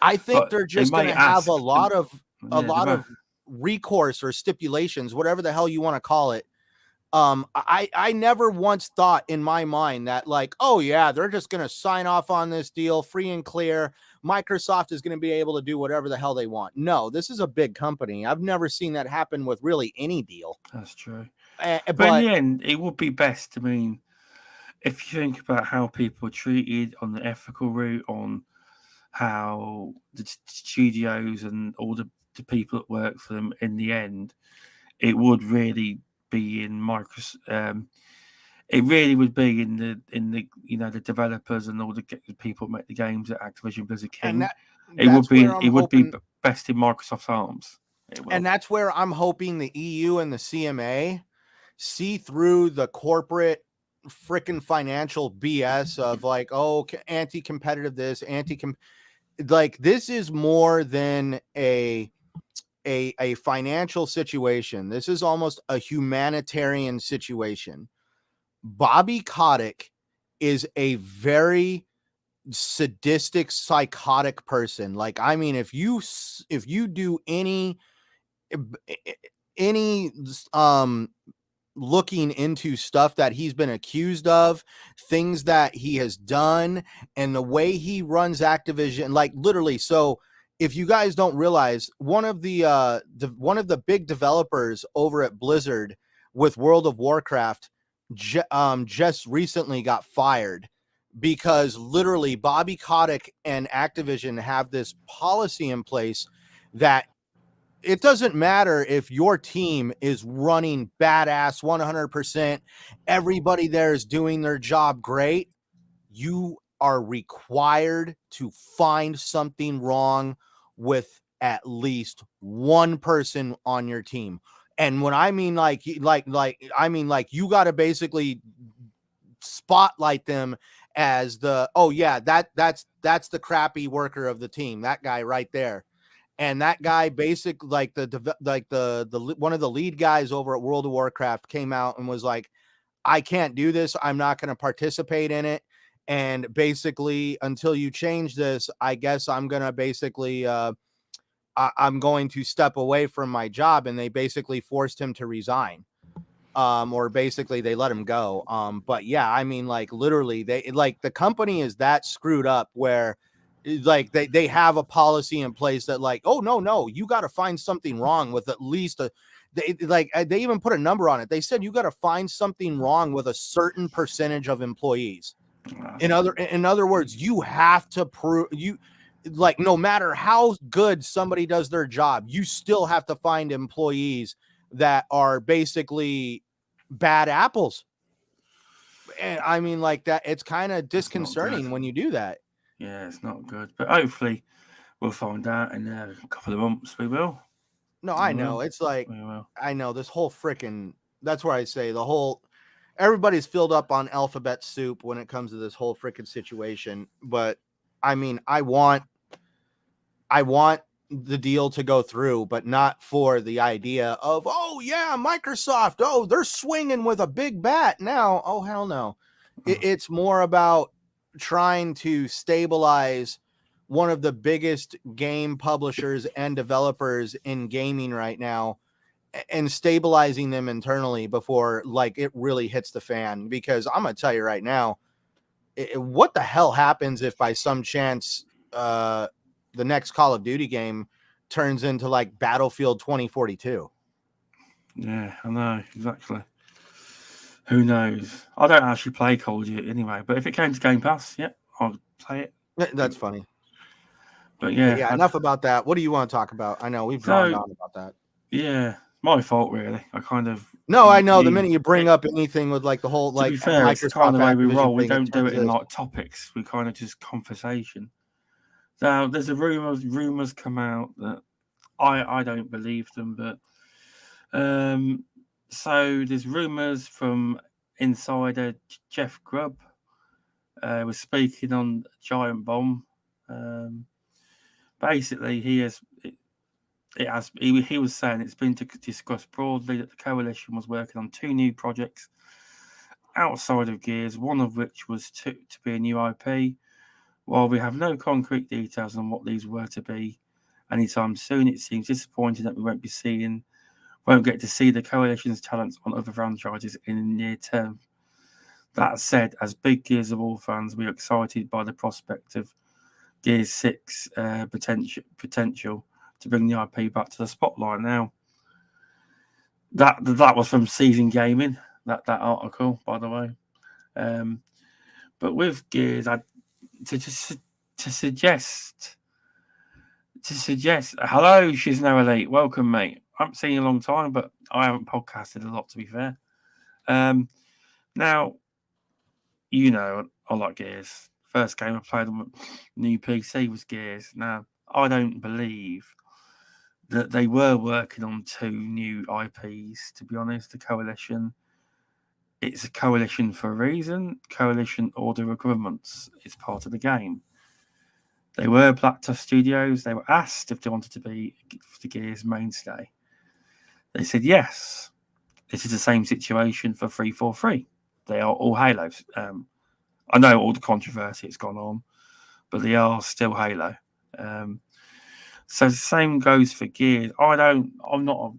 I think they're just going to have a lot of recourse or stipulations, whatever the hell you want to call it. I never once thought in my mind that like, oh yeah, they're just going to sign off on this deal free and clear. Microsoft is going to be able to do whatever the hell they want. No, this is a big company. I've never seen that happen with really any deal. That's true. But in the end, it would be best. I mean, if you think about how people are treated on the ethical route, on how the studios and all the people that work for them, in the end, it would really be in Microsoft. It really would be in the the developers and all the people who make the games at Activision Blizzard King. It would be best in Microsoft's arms. And that's where I'm hoping the EU and the CMA see through the corporate freaking financial BS of like, oh, anti-competitive this, like this is more than a financial situation. This is almost a humanitarian situation. Bobby Kotick is a very sadistic, psychotic person. Like, I mean, if you do any looking into stuff that he's been accused of, things that he has done, and the way he runs Activision, like literally. So if you guys don't realize, one of the big developers over at Blizzard with World of Warcraft just recently got fired because literally Bobby Kotick and Activision have this policy in place that it doesn't matter if your team is running badass 100%, everybody there is doing their job great. You are required to find something wrong with at least one person on your team. And when I mean I mean you got to basically spotlight them as the, oh yeah, that's the crappy worker of the team, that guy right there. And that guy basically the one of the lead guys over at World of Warcraft came out and was like, I can't do this. I'm not going to participate in it. And basically, until you change this, I guess I'm going to basically I'm going to step away from my job. And they basically forced him to resign. Or basically they let him go. But yeah, I mean, like literally the company is that screwed up where like they have a policy in place that like, oh no, you got to find something wrong with at least they even put a number on it. They said you got to find something wrong with a certain percentage of employees. In other words, you have to prove like no matter how good somebody does their job, you still have to find employees that are basically bad apples. And I mean, like that, it's kind of disconcerting when you do that. Yeah, it's not good. But hopefully we'll find out in a couple of months. We will. No, I know. It's like, I know this whole freaking, that's where I say everybody's filled up on alphabet soup when it comes to this whole freaking situation. But I mean, I want the deal to go through, but not for the idea of, oh yeah, Microsoft, oh, they're swinging with a big bat now. Oh, hell no. It's more about trying to stabilize one of the biggest game publishers and developers in gaming right now and stabilizing them internally before like it really hits the fan. Because I'm going to tell you right now, what the hell happens if by some chance the next Call of Duty game turns into like Battlefield 2042? Yeah, I know, exactly. Who knows? I don't actually play Call of Duty anyway, but if it came to Game Pass, yeah, I'll play it. That's funny. But yeah, enough about that. What do you want to talk about? I know we've gone on about that. Yeah, my fault really. I kind of I know the minute you bring up anything with like the whole like, to be fair, Microsoft, it's kind of the way we roll. We thing, don't do it in like topics. We kind of just conversation. Now, there's a rumors come out that I don't believe them, but so there's rumors from insider Jeff Grubb was speaking on Giant Bomb. Basically, he was saying it's been discussed broadly that the coalition was working on 2 new projects outside of Gears, one of which was to be a new IP. While we have no concrete details on what these were to be anytime soon, it seems disappointing that we won't get to see the coalition's talents on other franchises in the near term. That said, as big Gears of War fans, we are excited by the prospect of Gears 6 potential to bring the IP back to the spotlight. Now, that was from Season Gaming, that article, by the way. But with Gears, to suggest, hello, she's no elite. Welcome, mate. I haven't seen you in a long time, but I haven't podcasted a lot, to be fair. Now, you know, I like Gears. First game I played on new PC was Gears. Now, I don't believe that they were working on 2 new IPs, to be honest. The coalition, it's a coalition for a reason. Coalition order of governments is part of the game. They were Black Tusk Studios. They were asked if they wanted to be the Gears mainstay. They said yes. This is the same situation for 343. They are all Halos. I know all the controversy that's gone on, but they are still Halo. So the same goes for Gears. I'm not,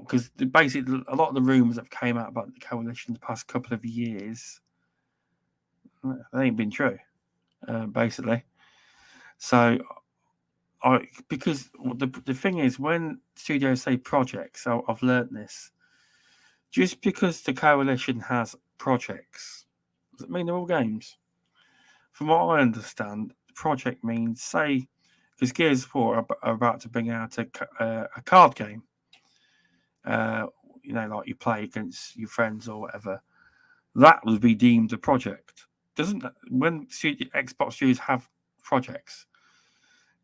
because basically a lot of the rumors that came out about the coalition the past couple of years, they ain't been true, basically. So, because the thing is, when studios say projects, I've learnt this. Just because the coalition has projects, does it mean they're all games? From what I understand, project means, say, because Gears of War are about to bring out a card game. Like you play against your friends or whatever, that would be deemed a project. When Xbox Studios have projects,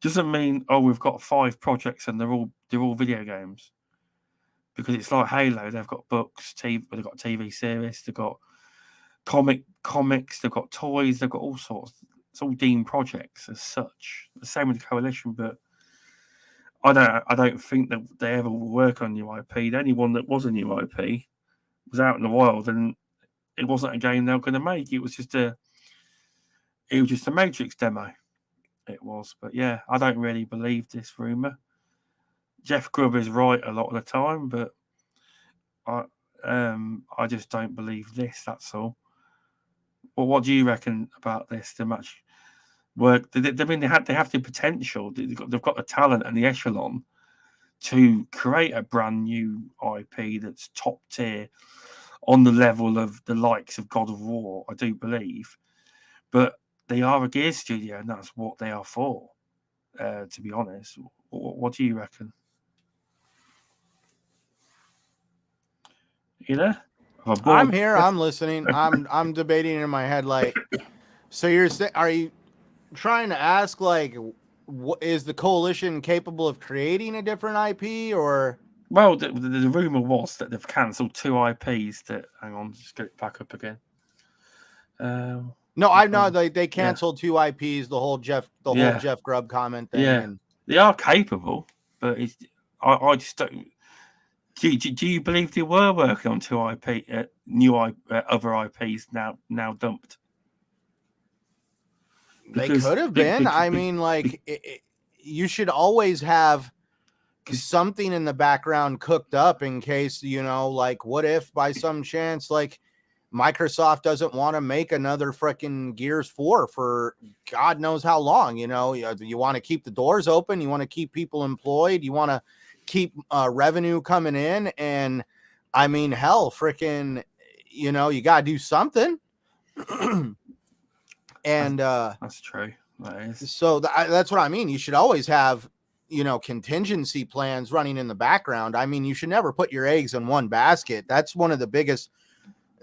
doesn't mean we've got 5 projects and they're all video games. Because it's like Halo, they've got books, they've got TV series, they've got comics, they've got toys, they've got all sorts. It's all deemed projects as such. The same with the coalition, but I don't think that they ever will work on new IP. The only one that was a new IP was Out in the Wild, and it wasn't a game they were going to make. It was just a Matrix demo. It was, but yeah, I don't really believe this rumor. Jeff Grubb is right a lot of the time, but I just don't believe this. That's all. Well, what do you reckon about this? The match work. They have the potential. They've got the talent and the echelon to create a brand new IP that's top tier, on the level of the likes of God of War. I do believe, but they are a Gears studio, and that's what they are for. To be honest, what do you reckon? You there? I'm here. I'm listening. I'm debating in my head. Like, so are you trying to ask, like, is the coalition capable of creating a different IP, or? Well, the rumor was that they've cancelled 2 IPs. Hang on, just get it back up again. No, I know they canceled 2 IPs. The whole Jeff Grubb comment thing. Yeah, they are capable, but I just don't. Do you believe they were working on 2 other IPs now dumped? They could have been. I mean, like, you should always have something in the background cooked up in case, like, what if by some chance, like, Microsoft doesn't want to make another freaking Gears 4 for God knows how long. You want to keep the doors open. You want to keep people employed. You want to keep revenue coming in. And I mean, hell, freaking, you got to do something. And that's true. That is. So that's what I mean. You should always have, contingency plans running in the background. I mean, you should never put your eggs in one basket. That's one of the biggest.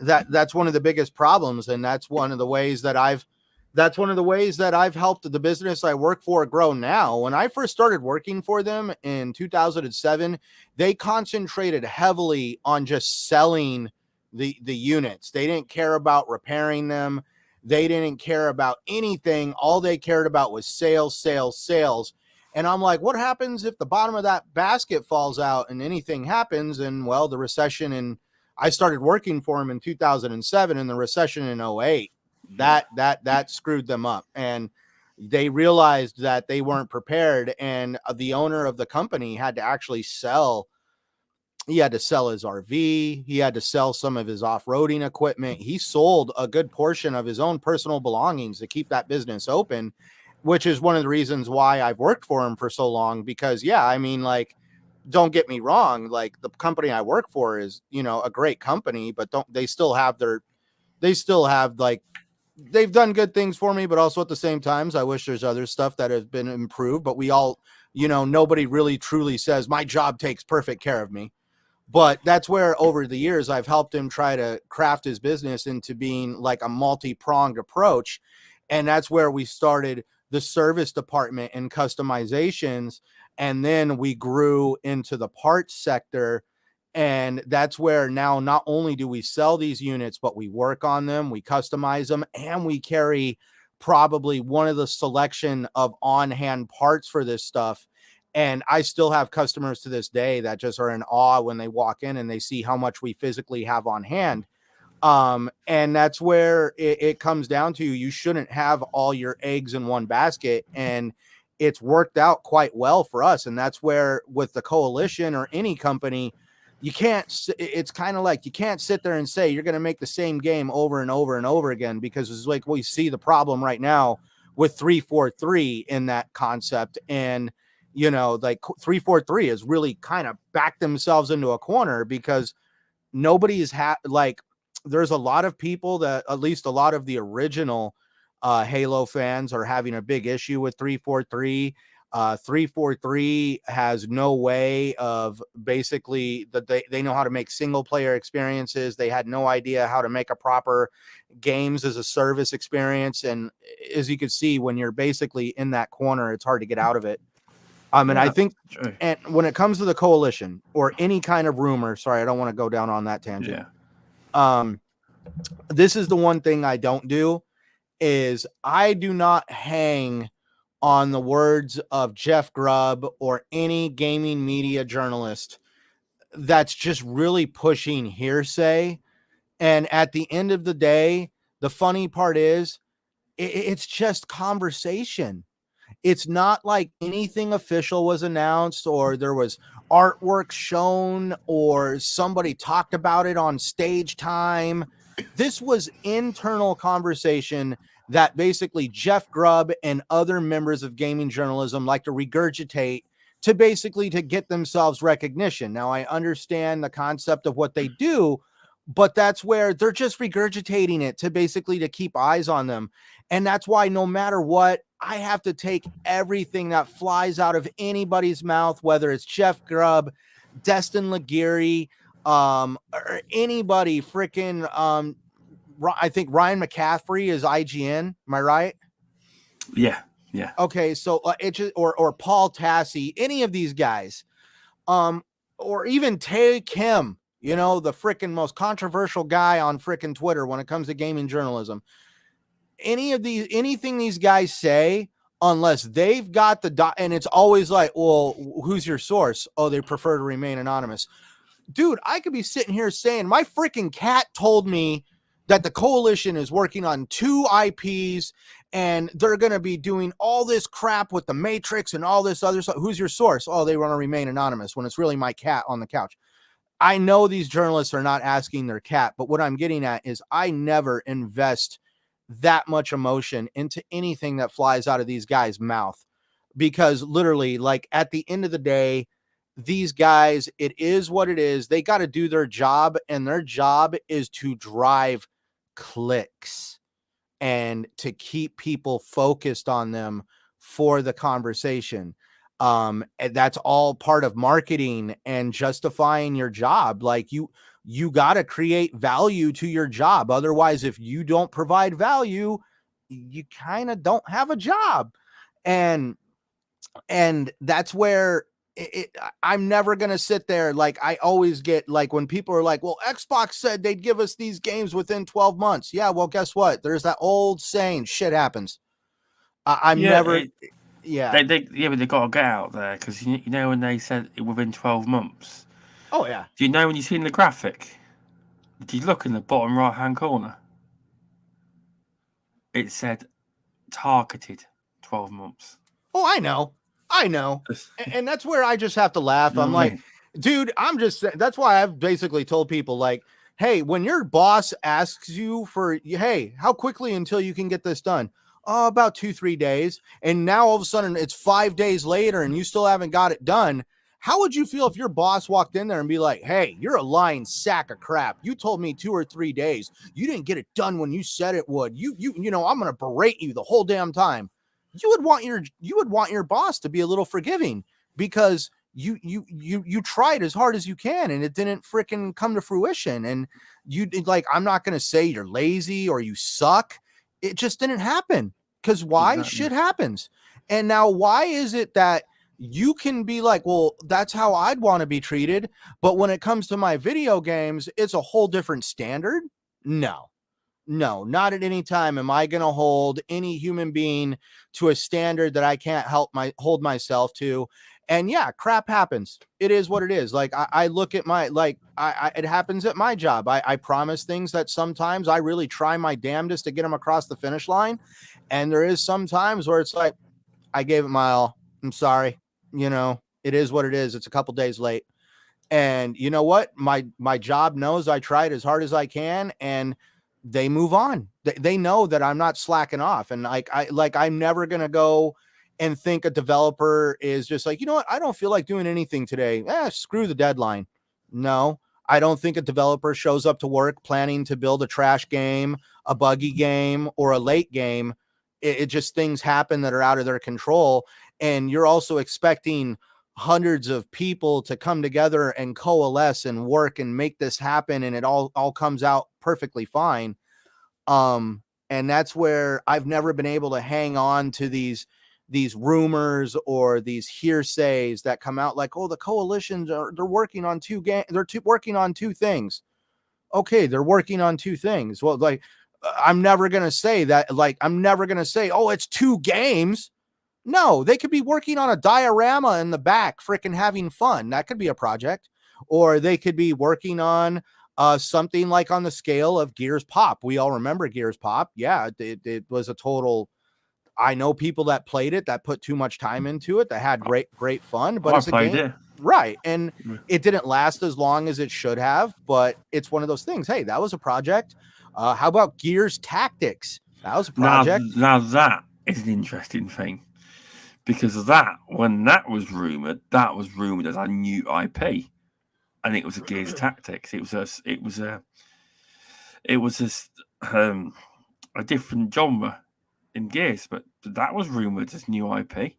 That's one of the biggest problems, and that's one of the ways that I've That's one of the ways that I've helped the business I work for grow now. When I first started working for them in 2007, they concentrated heavily on just selling the units. They didn't care about repairing them. They didn't care about anything. All they cared about was sales, sales, sales. And I'm like, what happens if the bottom of that basket falls out and anything happens? And well, the recession, and I started working for them in 2007, and the recession in '08, that screwed them up, and they realized that they weren't prepared, and the owner of the company had to actually sell. He had to sell his RV. He had to sell some of his off-roading equipment. He sold a good portion of his own personal belongings to keep that business open, which is one of the reasons why I've worked for him for so long. Because yeah, I mean, like, don't get me wrong, like the company I work for is, a great company, but they still have like, they've done good things for me, but also at the same times, I wish there's other stuff that has been improved. But we all, nobody really truly says my job takes perfect care of me. But that's where over the years I've helped him try to craft his business into being like a multi-pronged approach. And that's where we started the service department and customizations. And then we grew into the parts sector. And that's where now not only do we sell these units, but we work on them, we customize them, and we carry probably one of the selection of on-hand parts for this stuff. And I still have customers to this day that just are in awe when they walk in and they see how much we physically have on hand. And that's where it comes down to, you shouldn't have all your eggs in one basket. And it's worked out quite well for us. And that's where with the coalition or any company, it's kind of like you can't sit there and say you're going to make the same game over and over and over again, because it's like we see the problem right now with 343 in that concept. And like 343 has really kind of backed themselves into a corner, because nobody's like, there's a lot of people that, at least a lot of the original Halo fans, are having a big issue with 343. 343 has no way of basically that they know how to make single player experiences. They had no idea how to make a proper games as a service experience. And as you can see, when you're basically in that corner, it's hard to get out of it. And I think, and when it comes to the coalition or any kind of rumor, sorry, I don't want to go down on that tangent. Yeah. This is the one thing I don't do, is I do not hang on the words of Jeff Grubb or any gaming media journalist that's just really pushing hearsay. And at the end of the day, the funny part is it's just conversation. It's not like anything official was announced, or there was artwork shown, or somebody talked about it on stage time. This was internal conversation that basically Jeff Grubb and other members of gaming journalism like to regurgitate to basically to get themselves recognition. Now, I understand the concept of what they do, but that's where they're just regurgitating it to basically to keep eyes on them. And that's why no matter what, I have to take everything that flies out of anybody's mouth, whether it's Jeff Grubb, Destin Laguerre, or anybody freaking, I think Ryan McCaffrey is IGN. Am I right? Yeah. Yeah. Okay. So or Paul Tassi, any of these guys, or even Tay Kim, the freaking most controversial guy on freaking Twitter when it comes to gaming journalism. Anything these guys say, unless they've got and it's always like, well, who's your source? Oh, they prefer to remain anonymous. Dude, I could be sitting here saying my freaking cat told me that the coalition is working on 2 IPs and they're going to be doing all this crap with the Matrix and all this other stuff. Who's your source? Oh, they want to remain anonymous, when it's really my cat on the couch. I know these journalists are not asking their cat, but what I'm getting at is I never invest that much emotion into anything that flies out of these guys' mouth, because literally, like, at the end of the day, these guys, it is what it is. They got to do their job, and their job is to drive clicks and to keep people focused on them for the conversation. And that's all part of marketing and justifying your job. Like, you got to create value to your job. Otherwise, if you don't provide value, you kind of don't have a job. And that's where I'm never going to sit there. Like, I always get like when people are like, well, Xbox said they'd give us these games within 12 months. Yeah, well, guess what? There's that old saying, shit happens. I'm never. Yeah. But they got to get out there, because you know when they said within 12 months. Oh yeah. Do you know when you seen the graphic? Did you look in the bottom right hand corner? It said targeted 12 months. Oh, I know. And that's where I just have to laugh. I'm like, dude, I'm just, that's why I've basically told people, like, hey, when your boss asks you for, hey, how quickly until you can get this done? Oh, about 2-3 days. And now all of a sudden it's 5 days later and you still haven't got it done. How would you feel if your boss walked in there and be like, hey, you're a lying sack of crap. You told me 2 or 3 days. You didn't get it done when you said it would. You know, I'm going to berate you the whole damn time. You would want your boss to be a little forgiving, because you tried as hard as you can and it didn't freaking come to fruition. And you, like, I'm not going to say you're lazy or you suck. It just didn't happen. Because why? Exactly. Shit happens. And now, why is it that you can be like, well, that's how I'd want to be treated, but when it comes to my video games, it's a whole different standard? No, not at any time am I going to hold any human being to a standard that I can't hold myself to. And yeah, crap happens. It is what it is. Like, I look at my, like, it happens at my job. I promise things that sometimes I really try my damnedest to get them across the finish line. And there is some times where it's like, I gave it my all. I'm sorry. You know, it is what it is. It's a couple days late. And you know what? My job knows I tried as hard as I can, and they move on. They know that I'm not slacking off. And I'm never going to go and think a developer is just like, you know what? I don't feel like doing anything today. Screw the deadline. No, I don't think a developer shows up to work planning to build a trash game, a buggy game, or a late game. It just, things happen that are out of their control. And you're also expecting hundreds of people to come together and coalesce and work and make this happen. And it all comes out perfectly fine. And that's where I've never been able to hang on to these rumors or these hearsays that come out like, oh, the coalitions they're working on working on two things. Okay. They're working on two things. Well, like, I'm never going to say that. Like, I'm never going to say, oh, it's 2 games. No, they could be working on a diorama in the back, freaking having fun. That could be a project. Or they could be working on something like on the scale of Gears Pop. We all remember Gears Pop. Yeah, it was a total. I know people that played it, that put too much time into it, that had great fun. But it's a game. Right. And it didn't last as long as it should have. But it's one of those things. Hey, that was a project. How about Gears Tactics? That was a project. Now that is an interesting thing, because when that was rumored as a new IP, and it was a Gears Tactics. It was a different genre in Gears, but that was rumored as new IP.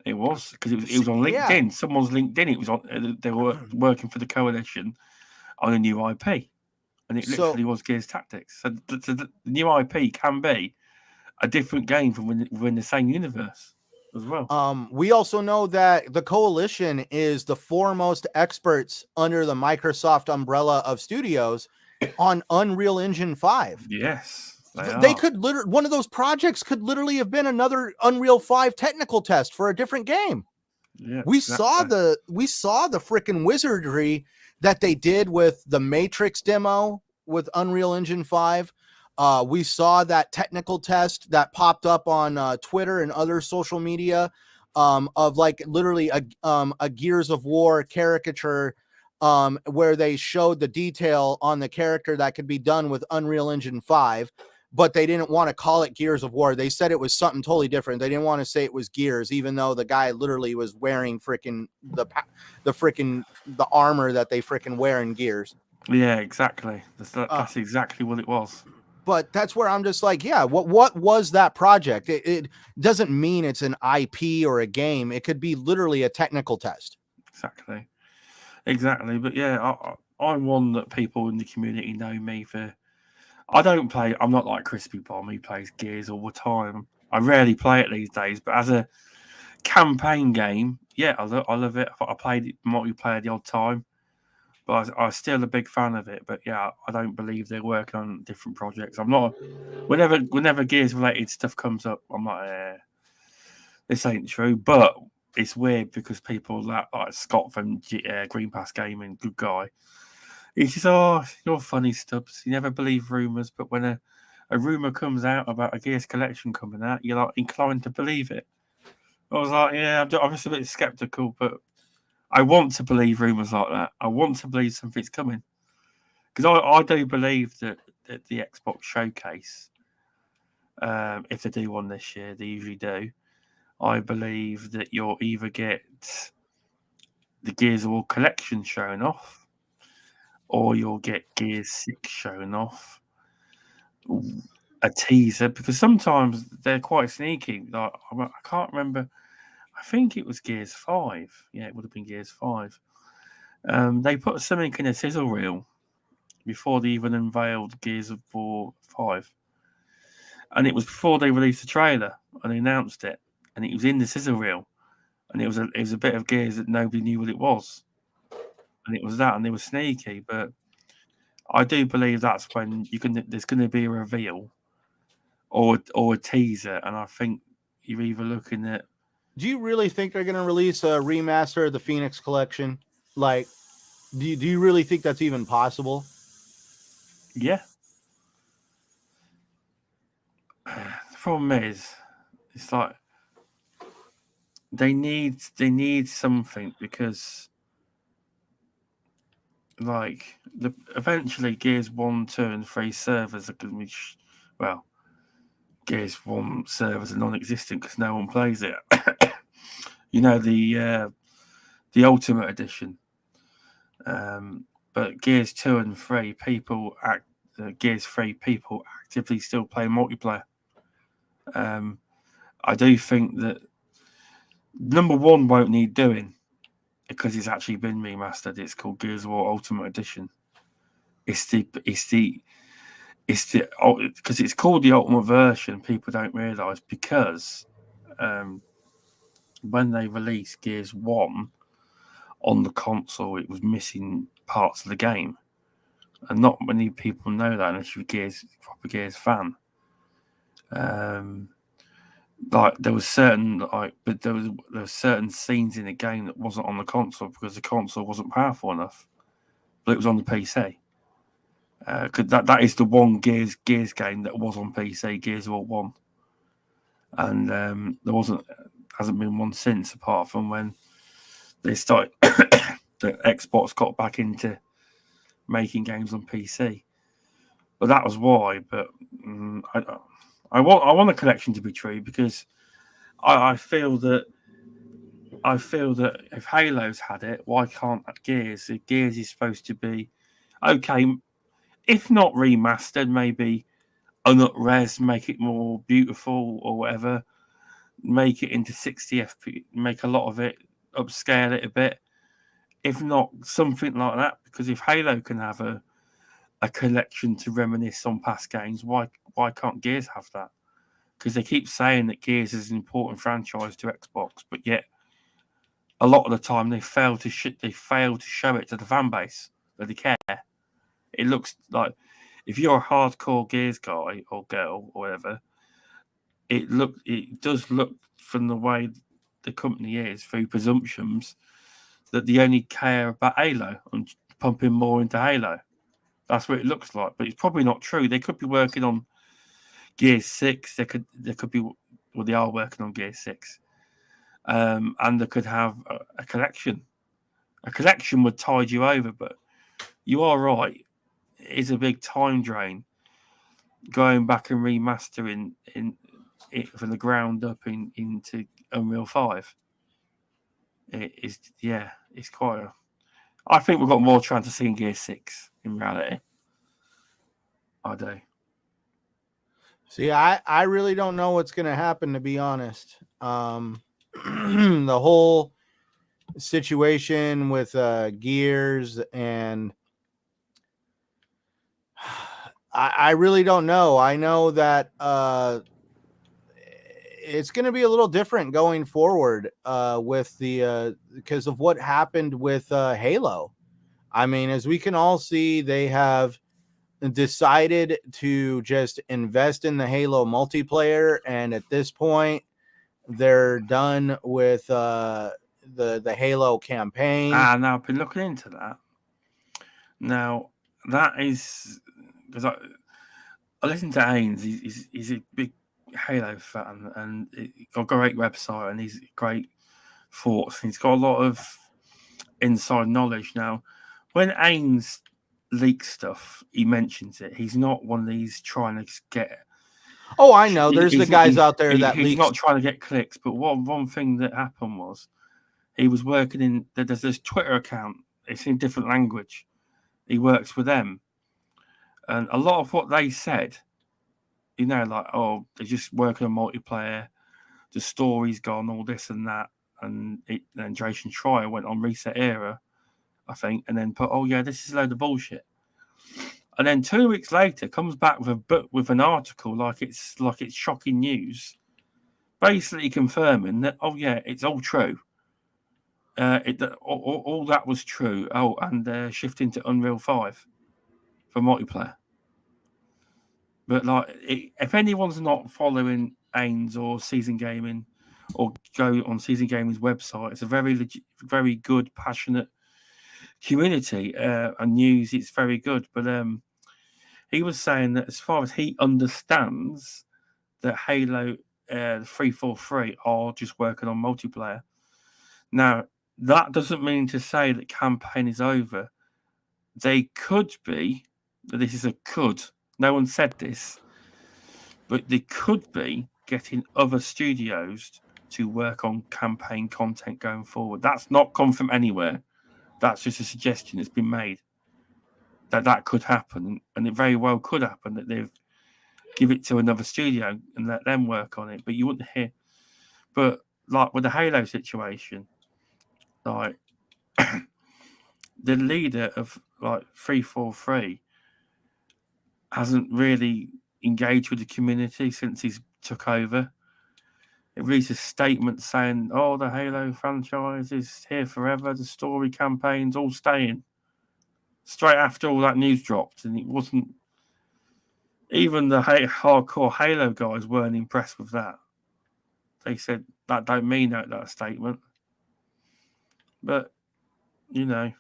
It was, because it was on LinkedIn. Yeah. Someone's LinkedIn. It was on. They were working for the Coalition on a new IP. And it literally was Gears Tactics. So the new IP can be a different game from within the same universe as well. We also know that the Coalition is the foremost experts under the Microsoft umbrella of studios on Unreal Engine 5. Yes. They could one of those projects could literally have been another Unreal 5 technical test for a different game. Yeah, we saw the freaking wizardry that they did with the Matrix demo with Unreal Engine 5. We saw that technical test that popped up on Twitter and other social media of like literally a Gears of War caricature where they showed the detail on the character that could be done with Unreal Engine 5. But they didn't want to call it Gears of War. They said it was something totally different. They didn't want to say it was Gears, even though the guy literally was wearing freaking the armor that they freaking wear in Gears. Yeah, exactly. That's exactly what it was. But that's where I'm just like, yeah, what was that project? It doesn't mean it's an IP or a game. It could be literally a technical test. Exactly. But yeah, I'm one that people in the community know me for. I don't play. I'm not like Crispy Bomb. He plays Gears all the time. I rarely play it these days, but as a campaign game, yeah, I love it. I played it multiplayer the odd time, but I'm still a big fan of it. But yeah, I don't believe they're working on different projects. I'm not. Whenever Gears related stuff comes up, I'm like, this ain't true. But it's weird because people like Scott from Green Pass Gaming, good guy. He says, "Oh, you're funny, Stubbs. You never believe rumors, but when a rumor comes out about a Gears collection coming out, you're like inclined to believe it." I was like, "Yeah, I'm just a bit skeptical, but I want to believe rumors like that. I want to believe something's coming because I do believe that the Xbox Showcase, if they do one this year, they usually do. I believe that you'll either get the Gears of War collection shown off, or you'll get Gears 6 shown off, a teaser, because sometimes they're quite sneaky. Like I can't remember. I think it was Gears 5. Yeah, it would have been Gears 5. They put something in a sizzle reel before they even unveiled Gears of War 5. And it was before they released the trailer and they announced it. And it was in the sizzle reel. And it was a bit of Gears that nobody knew what it was. And it was that, and they were sneaky. But I do believe that's when there's going to be a reveal or a teaser. And I think you're either looking at. Do you really think they're going to release a remaster of the Phoenix Collection? Like, do you really think that's even possible? Yeah. The problem is, it's like they need something because, like, eventually Gears 1, 2, and 3 servers are going to be, Gears 1 servers are non-existent because no one plays it. You know, the Ultimate Edition. But Gears 2 and 3, Gears 3 people actively still play multiplayer. I do think that number 1 won't need doing because it's actually been remastered. It's called Gears of War Ultimate Edition. It's because it's called the Ultimate version. People don't realise because when they released Gears 1 on the console, it was missing parts of the game, and not many people know that unless you're a proper Gears fan. Like there was certain certain scenes in the game that wasn't on the console because the console wasn't powerful enough, but it was on the PC. Because that is the one Gears game that was on PC, Gears of War 1, and there hasn't been one since, apart from when they started the Xbox got back into making games on PC. But that was why. But I want a collection to be true because I feel that if Halo's had it, why can't Gears? If Gears is supposed to be okay, if not remastered, maybe res, make it more beautiful or whatever, make it into 60 FPS, make a lot of it, upscale it a bit. If not, something like that, because if Halo can have a collection to reminisce on past games, why can't Gears have that? Because they keep saying that Gears is an important franchise to Xbox, but yet a lot of the time they fail to show it to the fan base that they care. It looks like if you're a hardcore Gears guy or girl or whatever, it does look from the way the company is through presumptions that they only care about Halo and pumping more into Halo. That's what it looks like, but it's probably not true. They could be working on Gears 6. They could be, well, they are working on Gears 6, and they could have a collection. A collection would tide you over, but you are right. It's a big time drain going back and remastering it from the ground up into Unreal 5. It's quite a. I think we've got more chance of seeing Gear 6 in reality. I do. See, I really don't know what's going to happen, to be honest. The whole situation with Gears, and I really don't know. I know that it's going to be a little different going forward with the because of what happened with Halo. I mean, as we can all see, they have decided to just invest in the Halo multiplayer, and at this point, they're done with the Halo campaign. Now I've been looking into that. Now that is because I listen to Haynes. He's a big Halo fan, and he's got a great website, and he's great thoughts. He's got a lot of inside knowledge. Now, when Haynes leaks stuff, he mentions it. He's not one of these trying to get. Oh, I know. There's the guys out there that he's leaks. not trying to get clicks. But one thing that happened was he was working in. There's this Twitter account. It's in different language. He works with them, and a lot of what they said, like, oh, they're just working on multiplayer, the story's gone, all this and that, and then Jason Schreier went on Reset Era, I think, and then put, oh yeah, this is a load of bullshit. And then 2 weeks later, comes back with a book with an article like it's shocking news, basically confirming that, oh yeah, it's all true. All that was true. Oh, and shifting to Unreal 5 for multiplayer. But if anyone's not following Ains or Season Gaming, or go on Season Gaming's website, it's a very good, passionate community and news. It's very good. But he was saying that as far as he understands, that Halo 343 are just working on multiplayer. Now, that doesn't mean to say that campaign is over. They could be. This is a could. No one said this, but they could be getting other studios to work on campaign content going forward. That's not come from anywhere. That's just a suggestion that's been made that could happen, and it very well could happen that they've give it to another studio and let them work on it. But you wouldn't hear. But like with the Halo situation, like the leader of 343 hasn't really engaged with the community since he's took over. It released a statement saying, oh, the Halo franchise is here forever. The story campaign's all staying. Straight after all that news dropped. And it wasn't... Even the hardcore Halo guys weren't impressed with that. They said, that don't mean that statement. But, I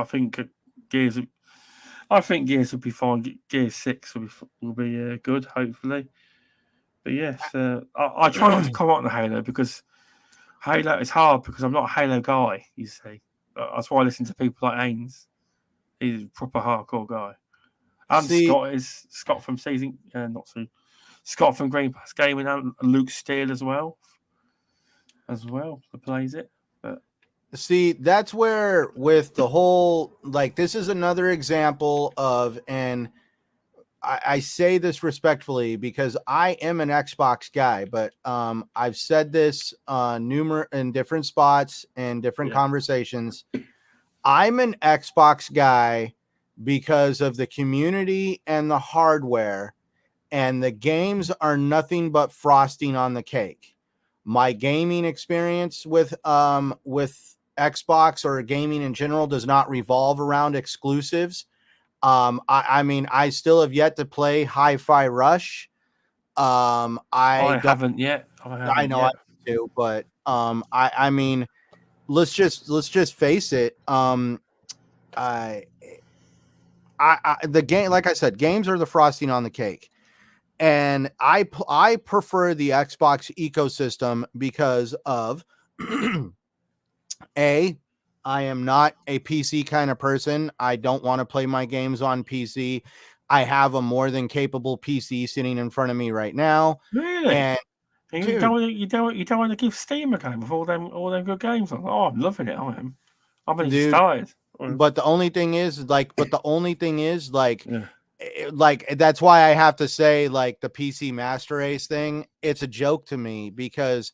think Gears will be fine. Gears 6 will be good, hopefully. But yes, I try not to comment on the Halo because Halo is hard because I'm not a Halo guy, you see. That's why I listen to people like Ains. He's a proper hardcore guy. And Scott from Scott from Green Pass Gaming, and Luke Steele as well that plays it. But see, that's where with the whole, this is another example of, and I say this respectfully because I am an Xbox guy, but I've said this in different spots and different conversations. I'm an Xbox guy because of the community and the hardware, and the games are nothing but frosting on the cake. My gaming experience with Xbox or gaming in general does not revolve around exclusives. I mean, I still have yet to play Hi-Fi Rush. I haven't yet. I know I do, but I mean, let's just face it. The game, like I said, games are the frosting on the cake, and I prefer the Xbox ecosystem because of I am not a PC kind of person. I don't want to play my games on PC. I have a more than capable PC sitting in front of me right now. Really? And you don't want to give Steam a game with all them good games on. Oh, I'm loving it. I am. I've been started. But the only thing is, that's why I have to say, the PC Master Race thing, it's a joke to me because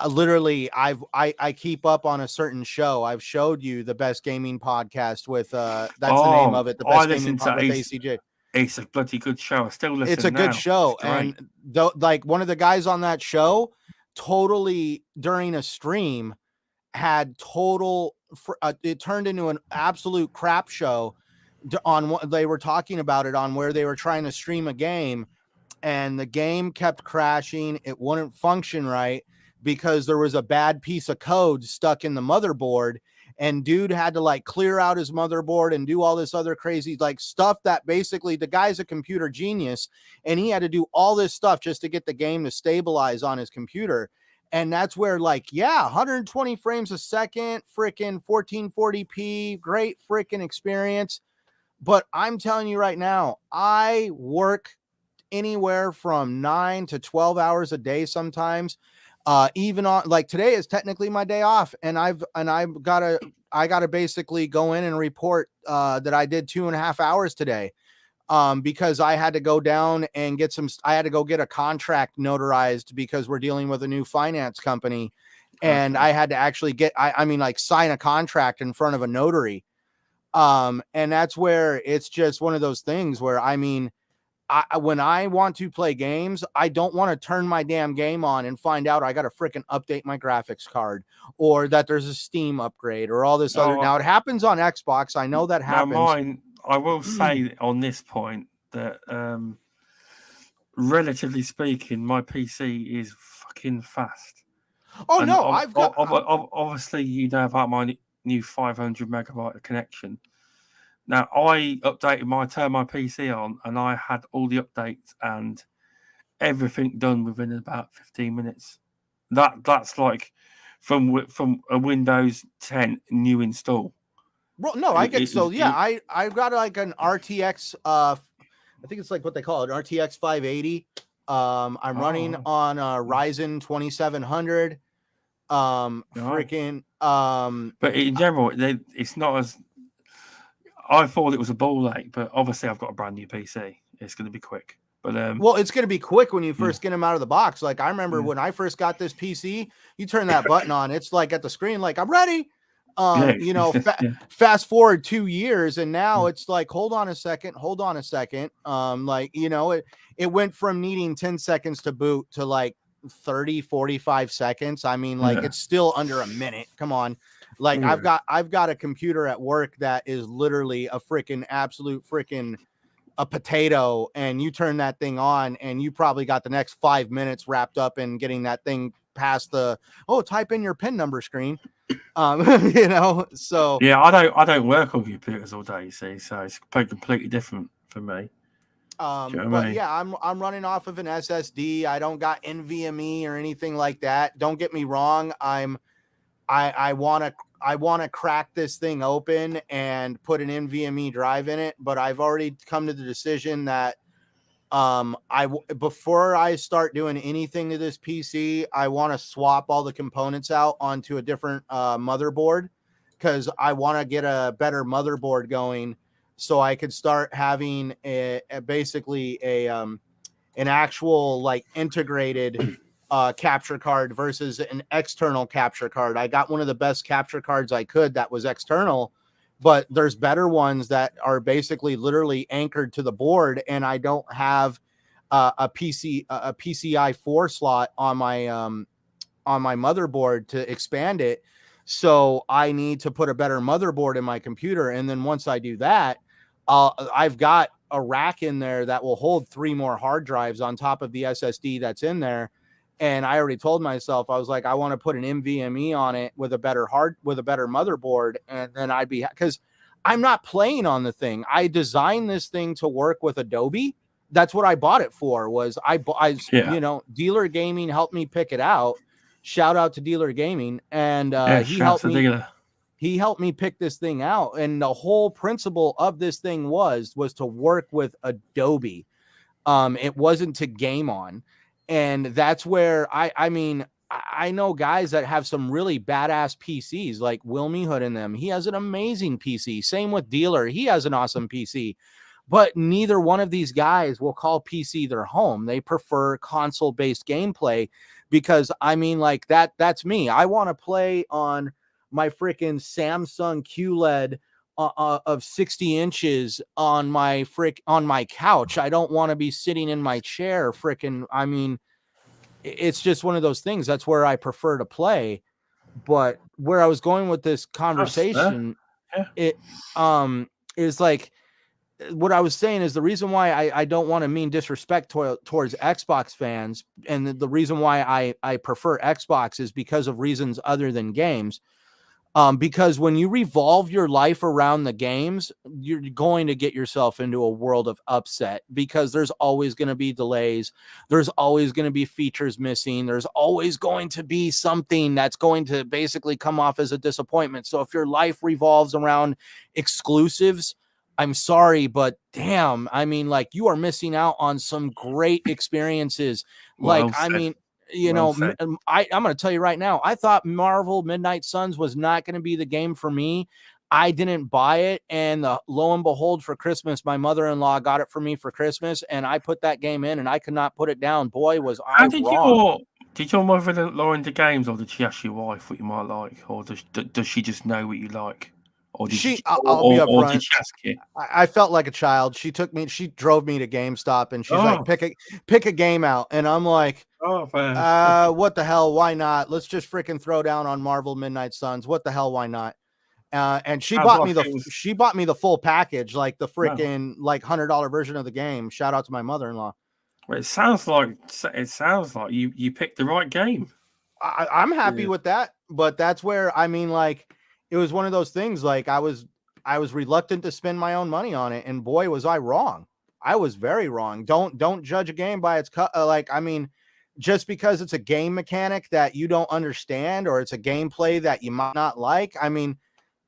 literally I keep up on a certain show. I've showed you the Best Gaming Podcast with that's the name of it, the Best Gaming Podcast with ACJ. It's a bloody good show. I still listen. It's a good now. show. It's great. And like one of the guys on that show totally during a stream had it turned into an absolute crap show on what they were talking about it on where they were trying to stream a game and the game kept crashing. It wouldn't function right because there was a bad piece of code stuck in the motherboard, and dude had to like clear out his motherboard and do all this other crazy like stuff that basically the guy's a computer genius and he had to do all this stuff just to get the game to stabilize on his computer. And that's where, like, yeah, 120 frames a second, freaking 1440p, great freaking experience. But I'm telling you right now, I work anywhere from 9 to 12 hours a day sometimes. Even on like today is technically my day off, and I gotta basically go in and report that I did 2.5 hours today. Because I had to go down and I had to go get a contract notarized because we're dealing with a new finance company. And I had to actually sign a contract in front of a notary. And that's where it's just one of those things where, when I want to play games, I don't want to turn my damn game on and find out I got to freaking update my graphics card or that there's a Steam upgrade or all this other. Now it happens on Xbox. I know that happens. I will say on this point that, relatively speaking, my PC is fucking fast. Oh, and no, I've got... Obviously, you know about my new 500 megabyte connection. Now, I turned my PC on, and I had all the updates and everything done within about 15 minutes. That's like from a Windows 10 new install. Well, no, I get I've got like an RTX. I think it's like what they call it, RTX 580. I'm running on a Ryzen 2700. Freaking. But in general, it's not as. I thought it was a ball ache, but obviously I've got a brand new PC. It's going to be quick. But well, it's going to be quick when you first get them out of the box. Like I remember when I first got this PC, you turn that button on, it's like at the screen, like I'm ready. Fast forward 2 years and now it's like, hold on a second. It went from needing 10 seconds to boot to like 30, 45 seconds. It's still under a minute. Come on. Like I've got a computer at work that is literally a freaking absolute freaking a potato, and you turn that thing on and you probably got the next 5 minutes wrapped up in getting that thing past the type in your PIN number screen. So yeah, I don't work on computers all day, you see, so it's completely different for me. Yeah, I'm running off of an SSD. I don't got NVMe or anything like that. Don't get me wrong. I want to crack this thing open and put an NVMe drive in it, but I've already come to the decision that before I start doing anything to this PC, I want to swap all the components out onto a different motherboard, because I want to get a better motherboard going so I could start having basically an actual like integrated capture card versus an external capture card. I got one of the best capture cards I could that was external, but there's better ones that are basically literally anchored to the board, and I don't have a PCI 4 slot on my motherboard to expand it. So I need to put a better motherboard in my computer, and then once I do that, I've got a rack in there that will hold 3 more hard drives on top of the SSD that's in there. And I already told myself, I was like, I want to put an NVMe on it with a better motherboard. And then because I'm not playing on the thing. I designed this thing to work with Adobe. That's what I bought it for. Dealer Gaming helped me pick it out. Shout out to Dealer Gaming. And he helped me pick this thing out. And the whole principle of this thing was to work with Adobe. It wasn't to game on. And that's where I know guys that have some really badass PCs like Wilmy Hood in them. He has an amazing PC. Same with Dealer. He has an awesome PC. But neither one of these guys will call PC their home. They prefer console-based gameplay because, that's me. I want to play on my freaking Samsung QLED of 60 inches on my couch. I don't want to be sitting in my chair. I mean, it's just one of those things. That's where I prefer to play. But where I was going with this conversation, it is like, what I was saying is the reason why I don't want to mean disrespect towards Xbox fans, and the reason why I prefer Xbox is because of reasons other than games. Because when you revolve your life around the games, you're going to get yourself into a world of upset, because there's always going to be delays. There's always going to be features missing. There's always going to be something that's going to basically come off as a disappointment. So if your life revolves around exclusives, I'm sorry, but damn, I mean, like, you are missing out on some great experiences. Like, I mean, I'm going to tell you right now, I thought Marvel Midnight Suns was not going to be the game for me. I didn't buy it, and lo and behold, for Christmas, my mother-in-law got it for me for Christmas, and I put that game in, and I could not put it down. Boy, was I wrong. Did your mother-in-law into games, or did she ask your wife what you might like, or does she just know what you like? Or did she? I'll be upfront. Did she ask you? I felt like a child. She drove me to GameStop, and she's like, pick a game out, and I'm like, what the hell? Why not? Let's just freaking throw down on Marvel Midnight Suns. What the hell? Why not? And she bought me the full package, like the freaking like $100 version of the game. Shout out to my mother-in-law. Well, it sounds like you picked the right game. I'm happy with that, but that's where, I mean, like, it was one of those things. Like, I was reluctant to spend my own money on it, and boy, was I wrong. I was very wrong. Don't judge a game by its like, I mean, just because it's a game mechanic that you don't understand, or it's a gameplay that you might not like. I mean,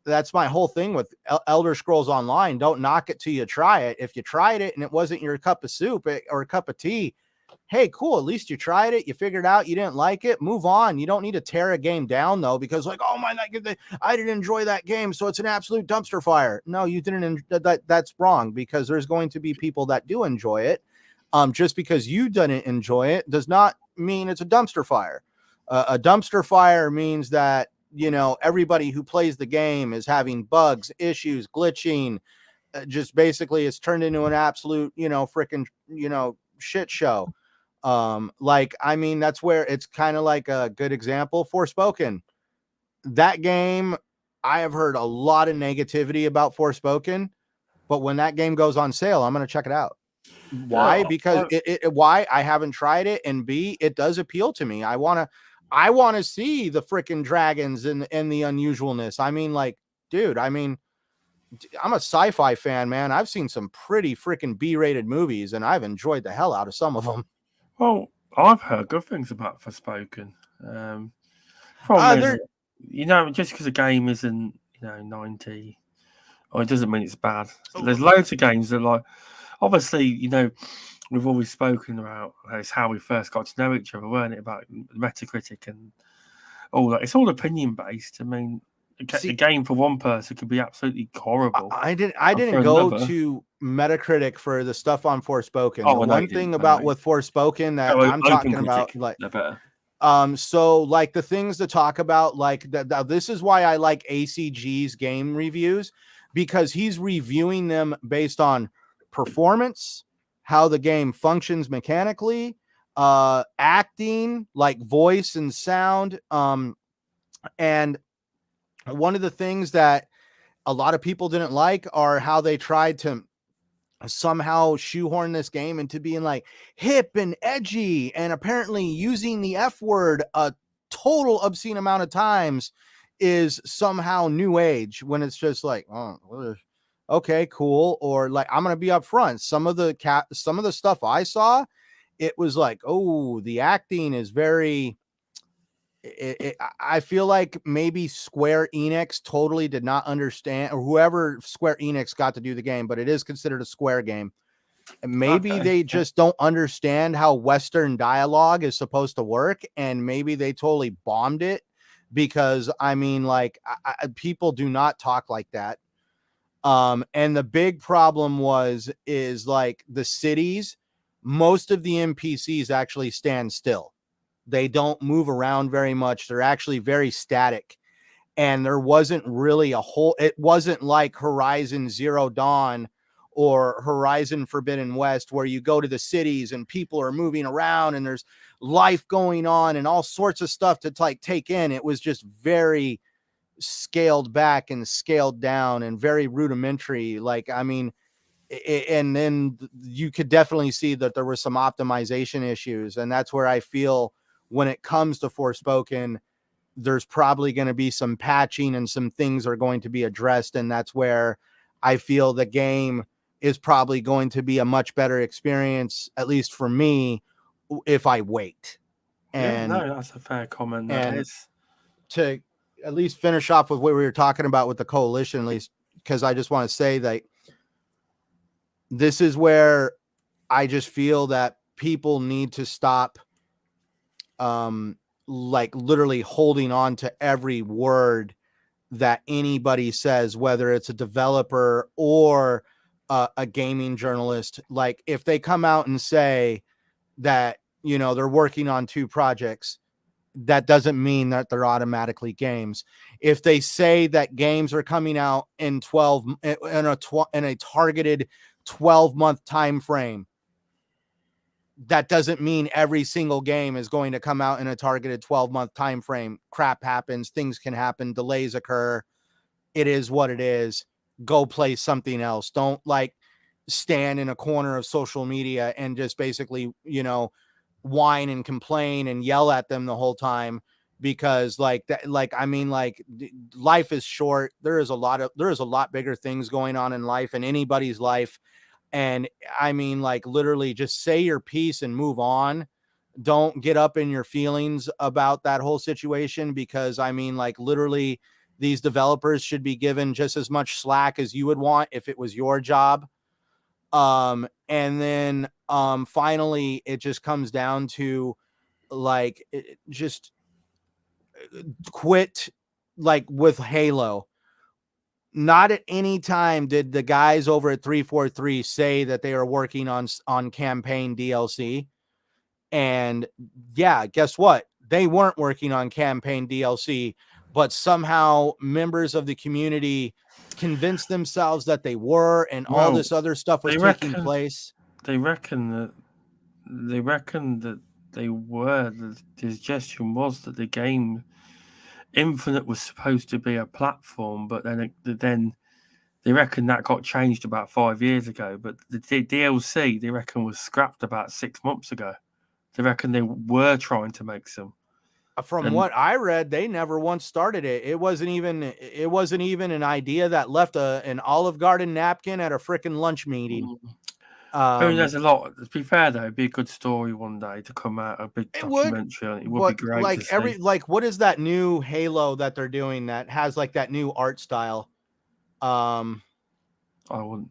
that's my whole thing with Elder Scrolls Online. Don't knock it till you try it. If you tried it and it wasn't your cup of soup or a cup of tea, hey, cool. At least you tried it. You figured out you didn't like it. Move on. You don't need to tear a game down, though, because like, oh my, I didn't enjoy that game, so it's an absolute dumpster fire. No, you didn't. That's wrong, because there's going to be people that do enjoy it. Just because you didn't enjoy it does not mean it's a dumpster fire. A dumpster fire means that, you know, everybody who plays the game is having bugs, issues, glitching. Just basically, it's turned into an absolute, you know, freaking, you know, shit show. Like, I mean, that's where it's kind of like a good example. Forspoken, that game, I have heard a lot of negativity about Forspoken, but when that game goes on sale, I'm going to check it out. Why? Because why? I haven't tried it, and B, it does appeal to me. I want to see the freaking dragons and the unusualness. I mean, like, dude, I mean, I'm a sci-fi fan, man. I've seen some pretty freaking B-rated movies, and I've enjoyed the hell out of some of them. Well, I've heard good things about Forspoken. You know, just because a game isn't, you know, 90, or it doesn't mean it's bad. There's loads of games that, like, obviously, you know, we've always spoken about how we first got to know each other, weren't it? About Metacritic and all that. It's all opinion based. I mean, a game for one person could be absolutely horrible. I didn't go to Metacritic for the stuff on Forspoken. The one thing about with Forspoken that I'm talking about, like, so like the things to talk about, like this is why I like ACG's game reviews, because he's reviewing them based on performance, how the game functions mechanically, acting, like voice and sound, and one of the things that a lot of people didn't like are how they tried to somehow shoehorn this game into being like hip and edgy, and apparently using the F word a total obscene amount of times is somehow new age, when it's just like, oh, okay, cool. Or like, I'm going to be upfront. Some of the stuff I saw, it was like, oh, the acting is very, I feel like maybe Square Enix totally did not understand, or whoever Square Enix got to do the game, but it is considered a Square game. And maybe they just don't understand how Western dialogue is supposed to work. And maybe they totally bombed it, because I mean, like, people do not talk like that. And the big problem is like the cities, most of the NPCs actually stand still. They don't move around very much. They're actually very static. and there wasn't really it wasn't like Horizon Zero Dawn or Horizon Forbidden West, where you go to the cities and people are moving around and there's life going on and all sorts of stuff to like take in. It was just very scaled back and scaled down and very rudimentary. Like, I mean, and then you could definitely see that there were some optimization issues. And that's where I feel when it comes to Forspoken, there's probably going to be some patching and some things are going to be addressed. And that's where I feel the game is probably going to be a much better experience, at least for me, if I wait. And yeah, no, that's a fair comment. That is. To at least finish off with what we were talking about with the coalition, at least, because I just want to say that this is where I just feel that people need to stop like literally holding on to every word that anybody says, whether it's a developer or a gaming journalist. Like, if they come out and say that, you know, they're working on 2 projects, that doesn't mean that they're automatically games. If they say that games are coming out in a targeted 12-month time frame, that doesn't mean every single game is going to come out in a targeted 12-month time frame. Crap happens, things can happen, delays occur. It is what it is. Go play something else. Don't like stand in a corner of social media and just basically, you know, whine and complain and yell at them the whole time, because like that, like, I mean, like, life is short. There is a lot bigger things going on in life, in anybody's life. And I mean, like, literally just say your piece and move on. Don't get up in your feelings about that whole situation, because I mean, like, literally these developers should be given just as much slack as you would want if it was your job. And then finally it just comes down to like, just quit. Like with Halo, not at any time did the guys over at 343 say that they are working on campaign DLC. And yeah, guess what? They weren't working on campaign DLC, but somehow members of the community convinced themselves that they were, and all this other stuff was taking place. They reckon that they were. The suggestion was that the game Infinite was supposed to be a platform, but then they reckon that got changed about 5 years ago. But the DLC, they reckon, was scrapped about 6 months ago. They reckon they were trying to make some. From what I read, they never once started it. It wasn't even an idea that left an Olive Garden napkin at a freaking lunch meeting. I mean, there's a lot. To be fair, though, it'd be a good story one day to come out, a big documentary. It would be great. Like to see. what is that new Halo that they're doing that has like that new art style? I wouldn't.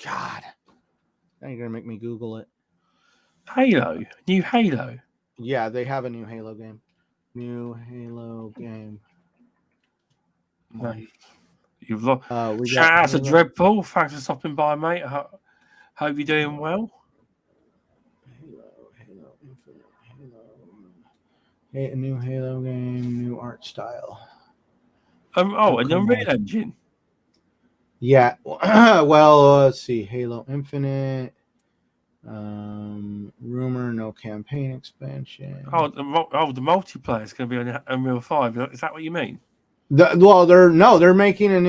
God, now you're gonna make me Google it. Halo, new Halo. Yeah, they have a new Halo game. New Halo game. No, you've lost. Shout out to Dreadpool. Thanks for stopping by, mate. Hope you're doing well. Halo Infinite, a new Halo game, new art style. An Unreal Engine. Yeah. Well, let's see. Halo Infinite. Rumor, no campaign expansion. The multiplayer is going to be on Unreal 5. Is that what you mean? They're making a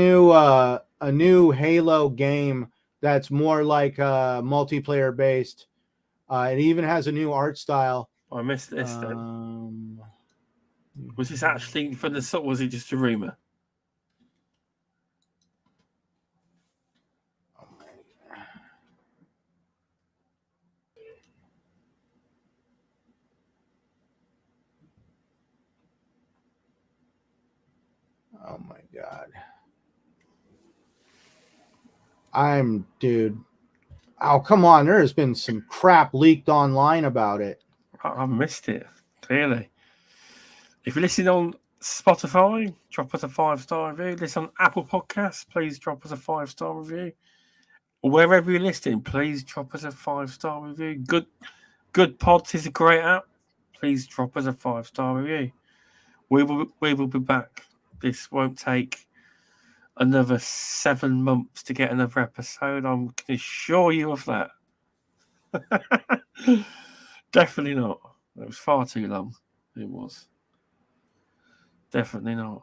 new Halo game that's more like multiplayer based. It even has a new art style. I missed this. Then. Was this actually for the sort? Was it just a rumor? Oh my God. Dude. Oh, come on. There has been some crap leaked online about it. I missed it, clearly. If you're listening on Spotify, drop us a 5-star review. Listen on Apple Podcasts, please drop us a 5-star review. Wherever you're listening, please drop us a 5-star review. Good Pods is a great app. Please drop us a 5-star review. We will be back this won't take another 7 months to get another episode. I can assure you of that. Definitely not. It was far too long. It was. Definitely not.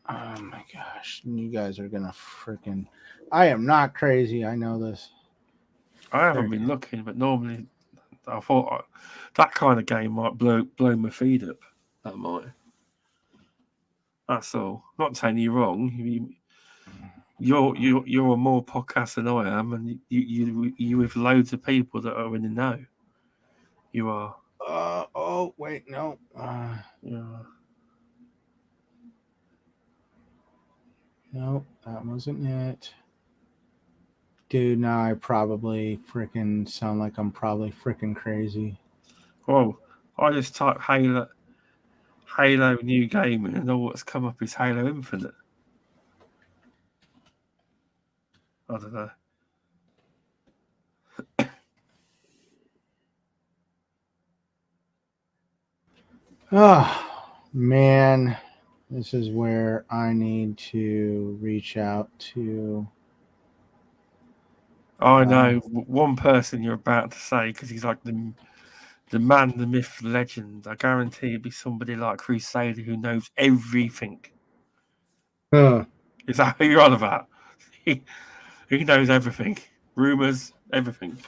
Oh my gosh. You guys are gonna freaking. I am not crazy. I know this. I haven't been looking, but normally I thought that kind of game might blow my feed up. That might. That's all. Not saying you're wrong. You're on more podcasts than I am, and you with loads of people that are in the know. You are. Oh wait, no. Yeah. No, that wasn't it. Dude, now I probably freaking sound like I'm probably freaking crazy. Well, I just type Halo new game, and all what's come up is Halo Infinite. I don't know. Oh man, this is where I need to reach out to. I know one person you're about to say because he's like the man, the myth, the legend. I guarantee it'd be somebody like Crusader who knows everything. Is that who you're on about? He knows everything. Rumors, everything.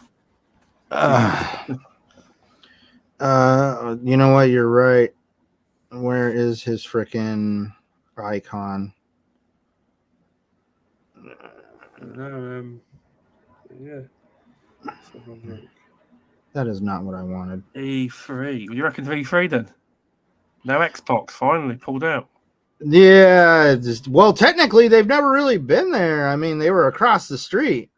You know what? You're right. Where is his freaking icon? No, yeah. That is not what I wanted. E3. You reckon E3 then? No Xbox finally pulled out. Yeah, well, technically they've never really been there. I mean, they were across the street.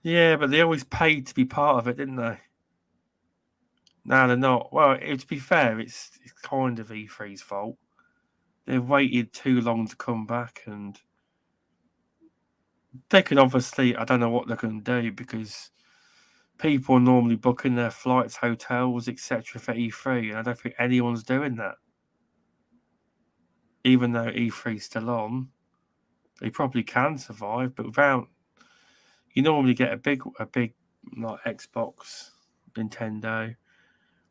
Yeah, but they always paid to be part of it, didn't they? No, they're not. Well, to be fair, it's kind of E3's fault. They've waited too long to come back, and they could obviously. I don't know what they're going to do because people are normally booking their flights, hotels, etc. for E3, and I don't think anyone's doing that. Even though E3's still on, they probably can survive, but without, you normally get a big like Xbox, Nintendo,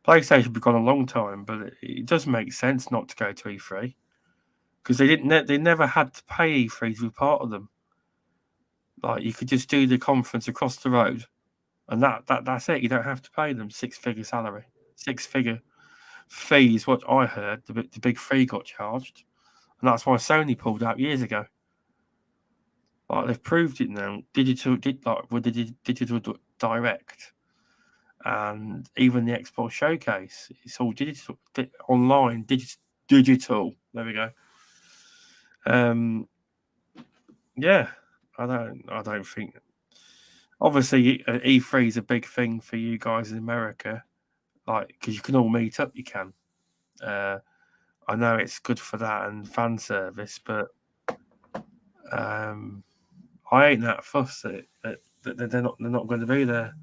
PlayStation. Be gone a long time, but it does make sense not to go to E3 because they never had to pay E3 to be part of them. Like you could just do the conference across the road, and that's it. You don't have to pay them 6-figure salary, 6-figure fees. What I heard, the big fee got charged, and that's why Sony pulled out years ago. Like they've proved it now. With the digital direct, and even the Xbox showcase, it's all digital, online, digital. There we go. Yeah, I don't think. Obviously, E3 is a big thing for you guys in America, like because you can all meet up. You can. I know it's good for that and fan service, but I ain't that fussed that they're not going to be there.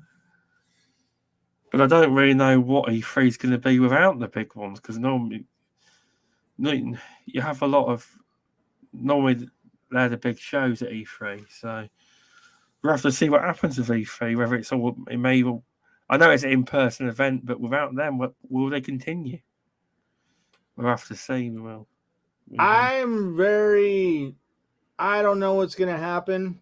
But I don't really know what E3 is going to be without the big ones because normally you have a lot of they're the big shows at E3, so we'll have to see what happens with E3. Whether it's all it may. I know it's an in-person event, but without them, will they continue? We'll have to see. We will. I'm very. I don't know what's going to happen.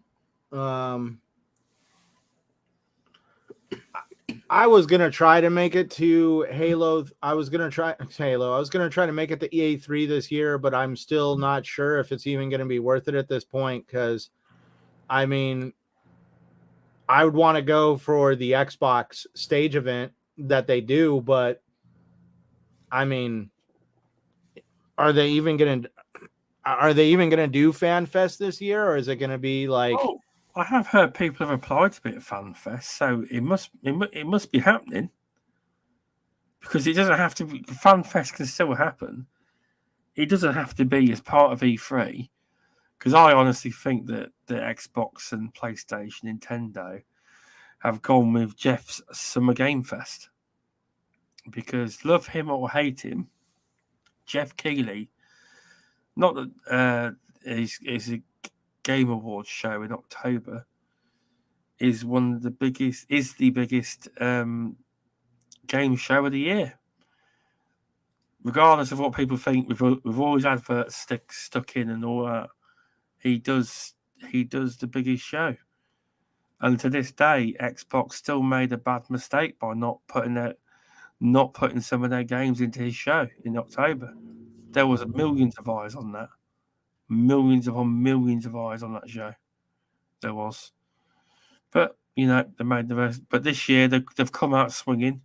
I was gonna try to make it to Halo. I was gonna try to make it to EA3 this year, but I'm still not sure if it's even gonna be worth it at this point. Because, I mean, I would want to go for the Xbox stage event that they do, but I mean, are they even gonna do FanFest this year, or is it gonna be like? Oh, I have heard people have applied to be at FanFest, so it must be happening because it doesn't have to be. FanFest can still happen. It doesn't have to be as part of E3 because I honestly think that the Xbox and PlayStation, Nintendo have gone with Jeff's Summer Game Fest because love him or hate him, Jeff Keighley Not that is a Game Awards show in October. Is one of the biggest. Is the biggest game show of the year. Regardless of what people think, we've always adverts stuck in and all that. He does the biggest show, and to this day, Xbox still made a bad mistake by not putting some of their games into his show in October. There was millions of eyes on that, millions of eyes on that show. There was, but they made the rest. But this year they've come out swinging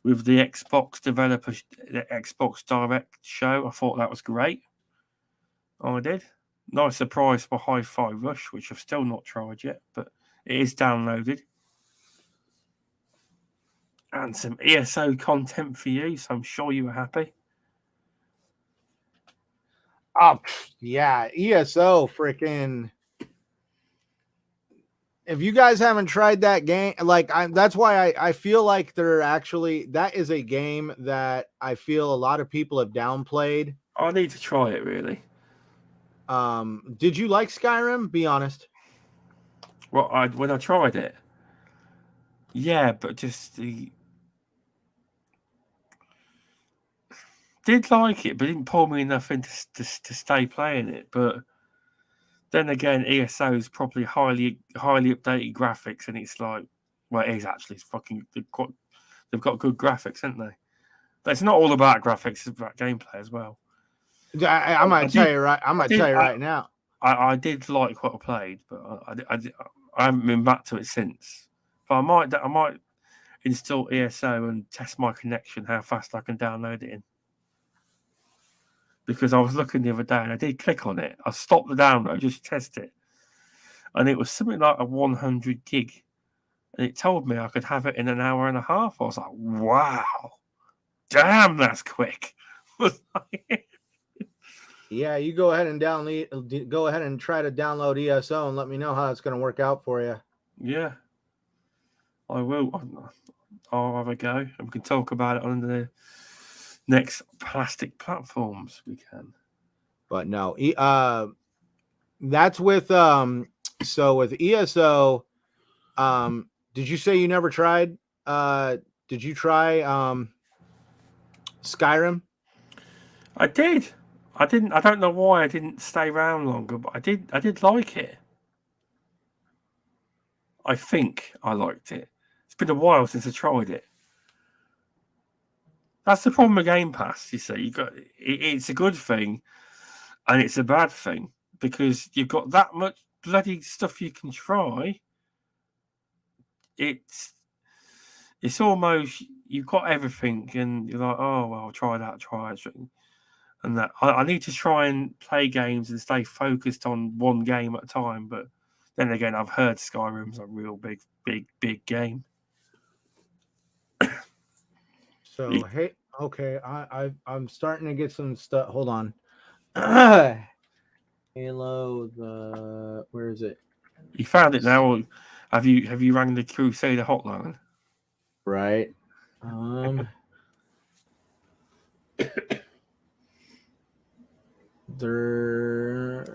with the Xbox developer, the Xbox Direct show. I thought that was great. I did. Nice surprise for Hi-Fi Rush, which I've still not tried yet, but it is downloaded. And some ESO content for you, so I'm sure you were happy. Oh, yeah, ESO freaking. If you guys haven't tried that game, that's why I feel like that is a game that I feel a lot of people have downplayed. I need to try it, really. Did you like Skyrim? Be honest. Well, when I tried it, yeah, but just did like it, but didn't pull me enough in to stay playing it. But then again, ESO is probably highly updated graphics, and it's like, well, it is actually. It's fucking. They've got good graphics, haven't they? But it's not all about graphics; it's about gameplay as well. I might tell you right now. I did like what I played, but I haven't been back to it since. But I might install ESO and test my connection, how fast I can download it in. Because I was looking the other day and I did click on it. I stopped the download just to test it, and it was something like a 100 gig, and it told me I could have it in an hour and a half. I was like, wow, damn, that's quick. Yeah, you go ahead and go ahead and try to download ESO and let me know how it's going to work out for you. Yeah, I will. I'll have a go, and we can talk about it on the next plastic platforms we can. But no, that's with so with ESO, did you say you never tried? Did you try Skyrim? I did. I didn't. I don't know why I didn't stay around longer, but I did. I did like it. I think I liked it. It's been a while since I tried it. That's the problem with Game Pass. You see, it's a good thing, and it's a bad thing because you've got that much bloody stuff you can try. It's almost you've got everything, and you're like, oh well, I'll try that, and that. I need to try and play games and stay focused on one game at a time. But then again, I've heard Skyrim's a real big game. So hey, okay, I'm starting to get some stuff. Hold on. Halo, where is it? You found it now, or have you rang the Crusader hotline? Right.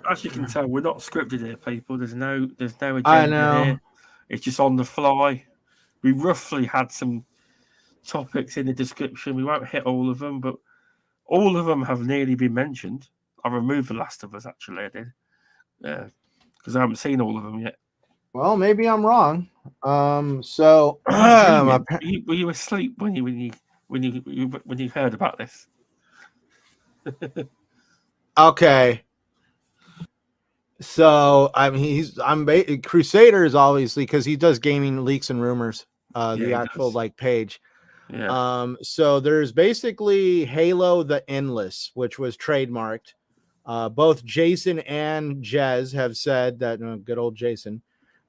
As you can tell, we're not scripted here, people. There's no agenda I know. here. It's just on the fly. We roughly had some topics in the description. We won't hit all of them, but all of them have nearly been mentioned. I removed The Last of Us, actually. I did. Because I haven't seen all of them yet. Well, maybe I'm wrong. So were you asleep when you heard about this? Okay. So I'm Crusader is obviously because he does gaming leaks and rumors. The actual page. Yeah. So there's basically Halo the Endless, which was trademarked. Both Jason and Jez have said that good old Jason.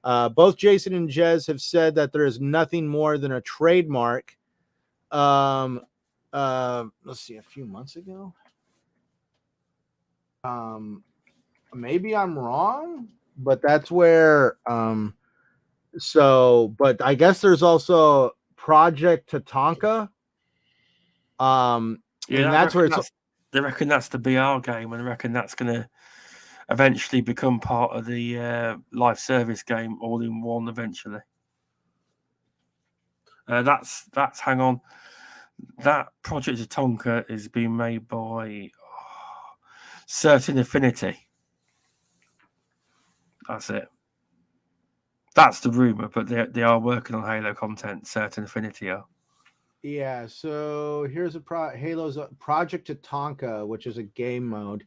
Both Jason and Jez have said that there is nothing more than a trademark. Let's see, a few months ago. Maybe I'm wrong, but that's where. But I guess there's also Project Tatanka. Yeah, and that's where it's. they reckon that's the BR game, and they reckon that's going to eventually become part of the live service game, all in one. Eventually, that's hang on. That Project Tonka is being made by Certain Affinity. That's it. That's the rumor, but they are working on Halo content. Certain Affinity are. Yeah, so here's Halo's Project Tatanka, which is a game mode.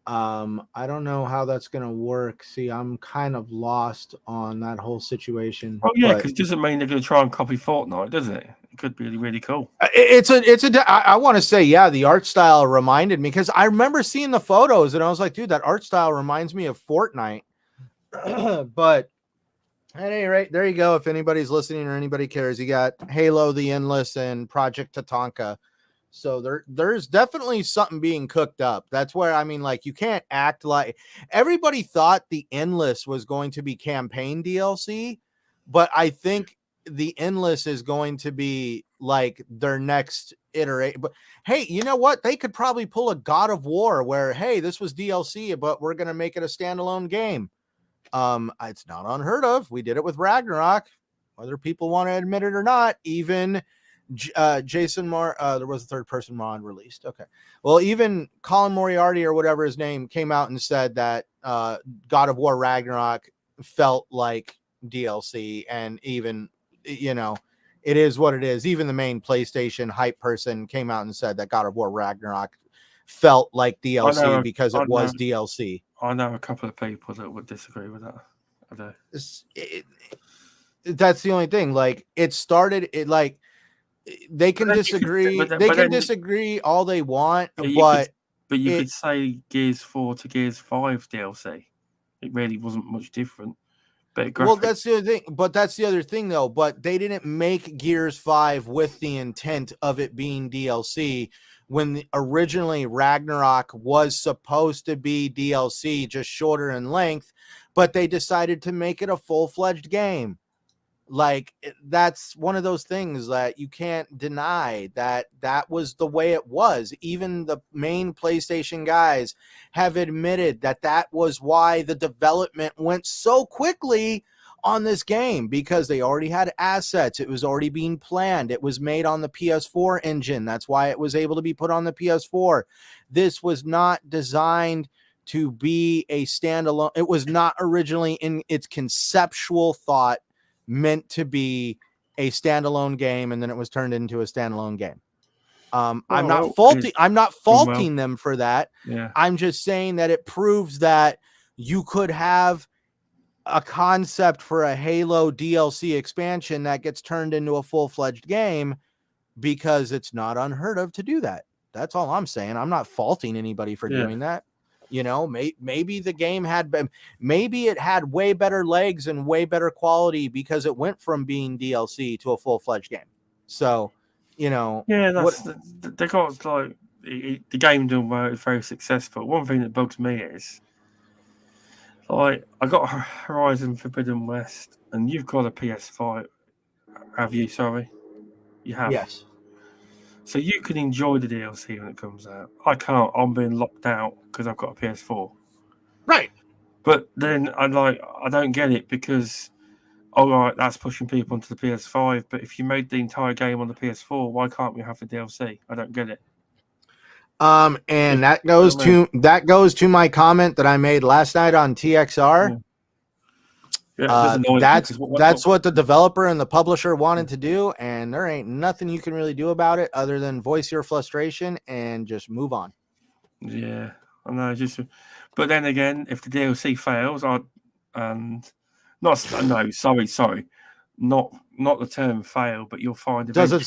I don't know how that's gonna work. See, I'm kind of lost on that whole situation. Oh yeah, because it doesn't mean they're going to try and copy Fortnite, does it? It could be really, really cool. I want to say, yeah, the art style reminded me, because I remember seeing the photos and I was like, dude, that art style reminds me of Fortnite. But at any rate, there you go. If anybody's listening or anybody cares, you got Halo the Endless and Project Tatanka. So there's definitely something being cooked up. That's where, I mean, like, you can't act like everybody thought the Endless was going to be campaign DLC, but I think the Endless is going to be like their next iteration. But hey, you know what? They could probably pull a God of War where, hey, this was DLC, but we're going to make it a standalone game. It's not unheard of. We did it with Ragnarok, whether people want to admit it or not. Even Jason there was a third person mod released. Okay, well, even Colin Moriarty or whatever his name came out and said that God of War Ragnarok felt like DLC, and even, you know, it is what it is. Even the main PlayStation hype person came out and said that God of War Ragnarok felt like DLC because it was DLC. I know a couple of people that would disagree with that. I do. That's the only thing. Like, it started, it like, they can disagree. They can disagree all they want, but you could say Gears 4 to Gears 5 DLC. It really wasn't much different. Well, that's the other thing. But that's the other thing, though. But they didn't make Gears 5 with the intent of it being DLC. When originally Ragnarok was supposed to be DLC, just shorter in length, but they decided to make it a full-fledged game. Like, that's one of those things that you can't deny, that was the way it was. Even the main PlayStation guys have admitted that was why the development went so quickly on this game, because they already had assets. It was already being planned. It was made on the PS4 engine. That's why it was able to be put on the PS4. This was not designed to be a standalone. It was not originally, in its conceptual thought, meant to be a standalone game, and then it was turned into a standalone game. I'm not faulting them for that. Yeah. I'm just saying that it proves that you could have a concept for a Halo DLC expansion that gets turned into a full-fledged game, because it's not unheard of to do that. That's all I'm saying. I'm not faulting anybody for doing that. You know, maybe the game maybe it had way better legs and way better quality because it went from being DLC to a full-fledged game. So, you know, yeah, they got, like, the game done well, it's very successful. One thing that bugs me is, like, I got Horizon Forbidden West, and you've got a PS5. Have you? Sorry, you have. Yes. So you can enjoy the DLC when it comes out. I can't. I'm being locked out because I've got a PS4. Right. But then I don't get it, because, all right, that's pushing people onto the PS5. But if you made the entire game on the PS4, why can't we have the DLC? I don't get it. And that goes to my comment that I made last night on TXR. Yeah, that's what the developer and the publisher wanted to do, and there ain't nothing you can really do about it other than voice your frustration and just move on. Yeah, I know. But then again, if the DLC fails, not the term fail, but you'll find doesn't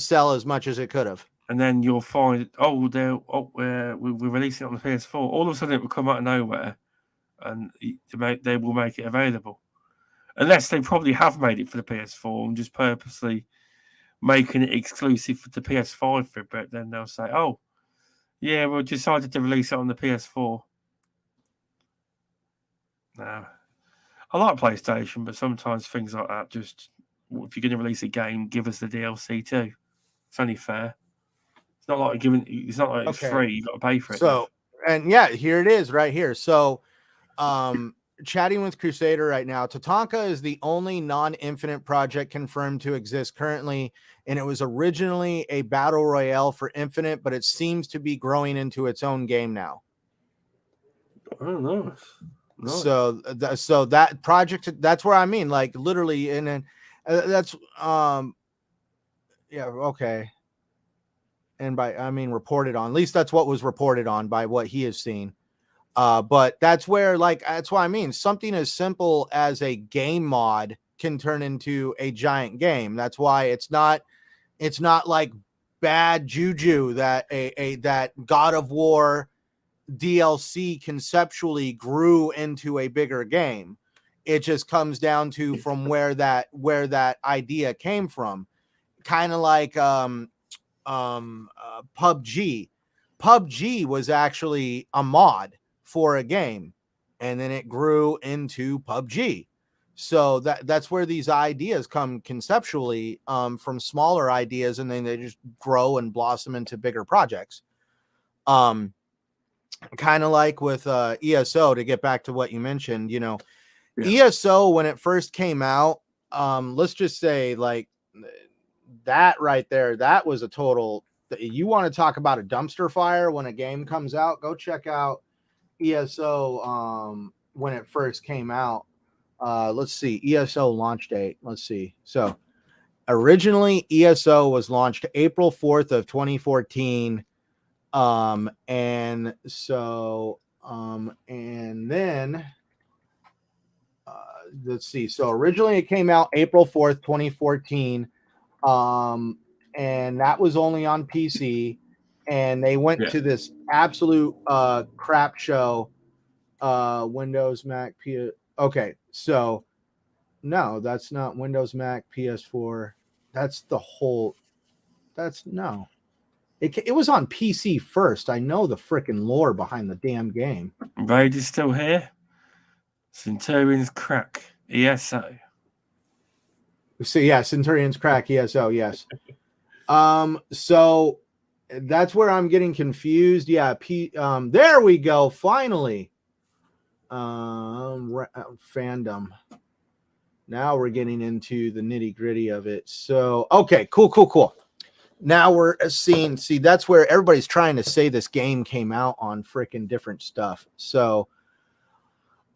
sell as much as it could have. And then you'll find, we're releasing it on the PS4. All of a sudden, it will come out of nowhere, and they will make it available. Unless they probably have made it for the PS4 and just purposely making it exclusive for the PS5 for a bit. Then they'll say, "Oh, yeah, we decided to release it on the PS4." No, I like PlayStation, but sometimes things like that, just, if you're going to release a game, give us the DLC too. It's only fair. It's not like giving. It's not like it's free. You got to pay for it. So, and yeah, here it is right here. So, chatting with Crusader right now. Tatanka is the only non-Infinite project confirmed to exist currently, and it was originally a battle royale for Infinite, but it seems to be growing into its own game now. Oh, nice. Nice. So that project, that's where I mean, like literally, and then that's yeah, okay. And by I mean reported on. At least that's what was reported on by what he has seen. But that's where, like, that's what I mean. Something as simple as a game mod can turn into a giant game. That's why it's not like bad juju that that God of War DLC conceptually grew into a bigger game. It just comes down to from where that idea came from. Kind of like PUBG. PUBG was actually a mod for a game, and then it grew into PUBG. So that's where these ideas come conceptually, from smaller ideas, and then they just grow and blossom into bigger projects. Kind of like with ESO, to get back to what you mentioned, you know, ESO, when it first came out, let's just say, like, that right there, that was a total. You want to talk about a dumpster fire when a game comes out? Go check out ESO when it first came out. Let's see, ESO launch date. Let's see. So originally ESO was launched April 4th of 2014. And so and then let's see. So originally it came out April 4th, 2014. And that was only on PC, and they went to this absolute crap show. Windows, Mac, okay, so no, that's not Windows, Mac, PS4. That's the whole. That's no. It was on PC first. I know the freaking lore behind the damn game. Raid is still here. Centurion's Crack ESO. So yeah, Centurion's Crack ESO. Yes. So that's where I'm getting confused. Yeah. There we go. Finally. Fandom. Now we're getting into the nitty gritty of it. So, okay, cool. Now we're seeing, that's where everybody's trying to say this game came out on freaking different stuff. So,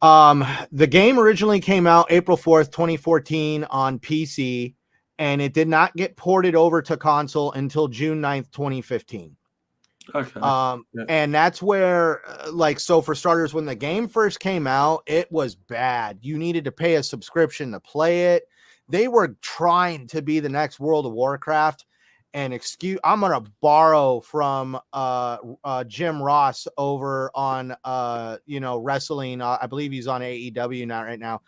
the game originally came out April 4th, 2014 on PC, and it did not get ported over to console until June 9th, 2015. Okay. And that's where, like, so for starters, when the game first came out, it was bad. You needed to pay a subscription to play it. They were trying to be the next World of Warcraft. And I'm gonna borrow from Jim Ross over on wrestling. I believe he's on AEW right now.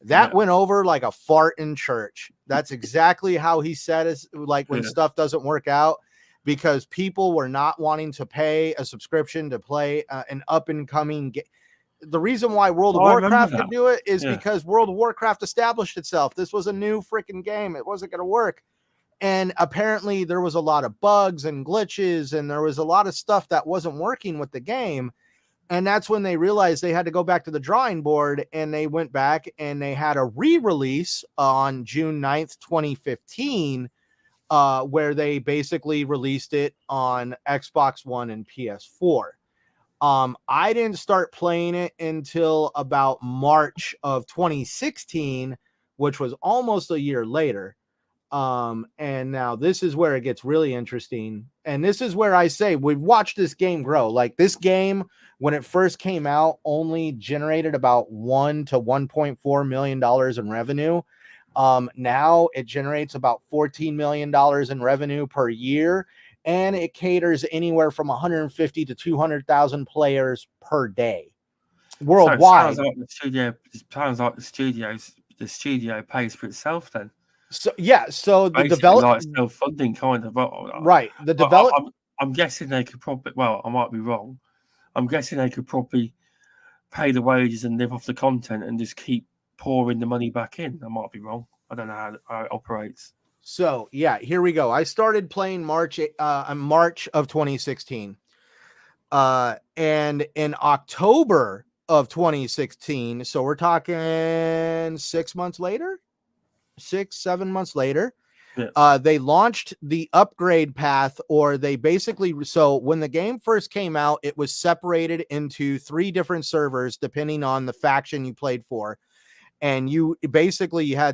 That went over like a fart in church. That's exactly how he said it. Like when stuff doesn't work out, because people were not wanting to pay a subscription to play an up and coming game. The reason why World of Warcraft could do it is because World of Warcraft established itself. This was a new freaking game. It wasn't going to work. And apparently there was a lot of bugs and glitches, and there was a lot of stuff that wasn't working with the game. And that's when they realized they had to go back to the drawing board, and they went back and they had a re-release on June 9th, 2015, where they basically released it on Xbox One and PS4. I didn't start playing it until about March of 2016, which was almost a year later. And now this is where it gets really interesting. And this is where I say we've watched this game grow. Like, this game, when it first came out, only generated about $1 to $1.4 million in revenue. Now it generates about $14 million in revenue per year, and it caters anywhere from 150 to 200,000 players per day worldwide. So it sounds like the studio pays for itself then. So yeah, so the development, like self-funding kind of, right? The development. I'm guessing they could probably. Well, I might be wrong. I'm guessing they could probably pay the wages and live off the content and just keep pouring the money back in. I might be wrong. I don't know how it operates. So yeah, here we go. I started playing March of 2016. And in October of 2016, so we're talking 6 months later, 7 months later, Yes. they launched the upgrade path, or they basically, so when the game first came out, it was separated into 3 different servers depending on the faction you played for. And you had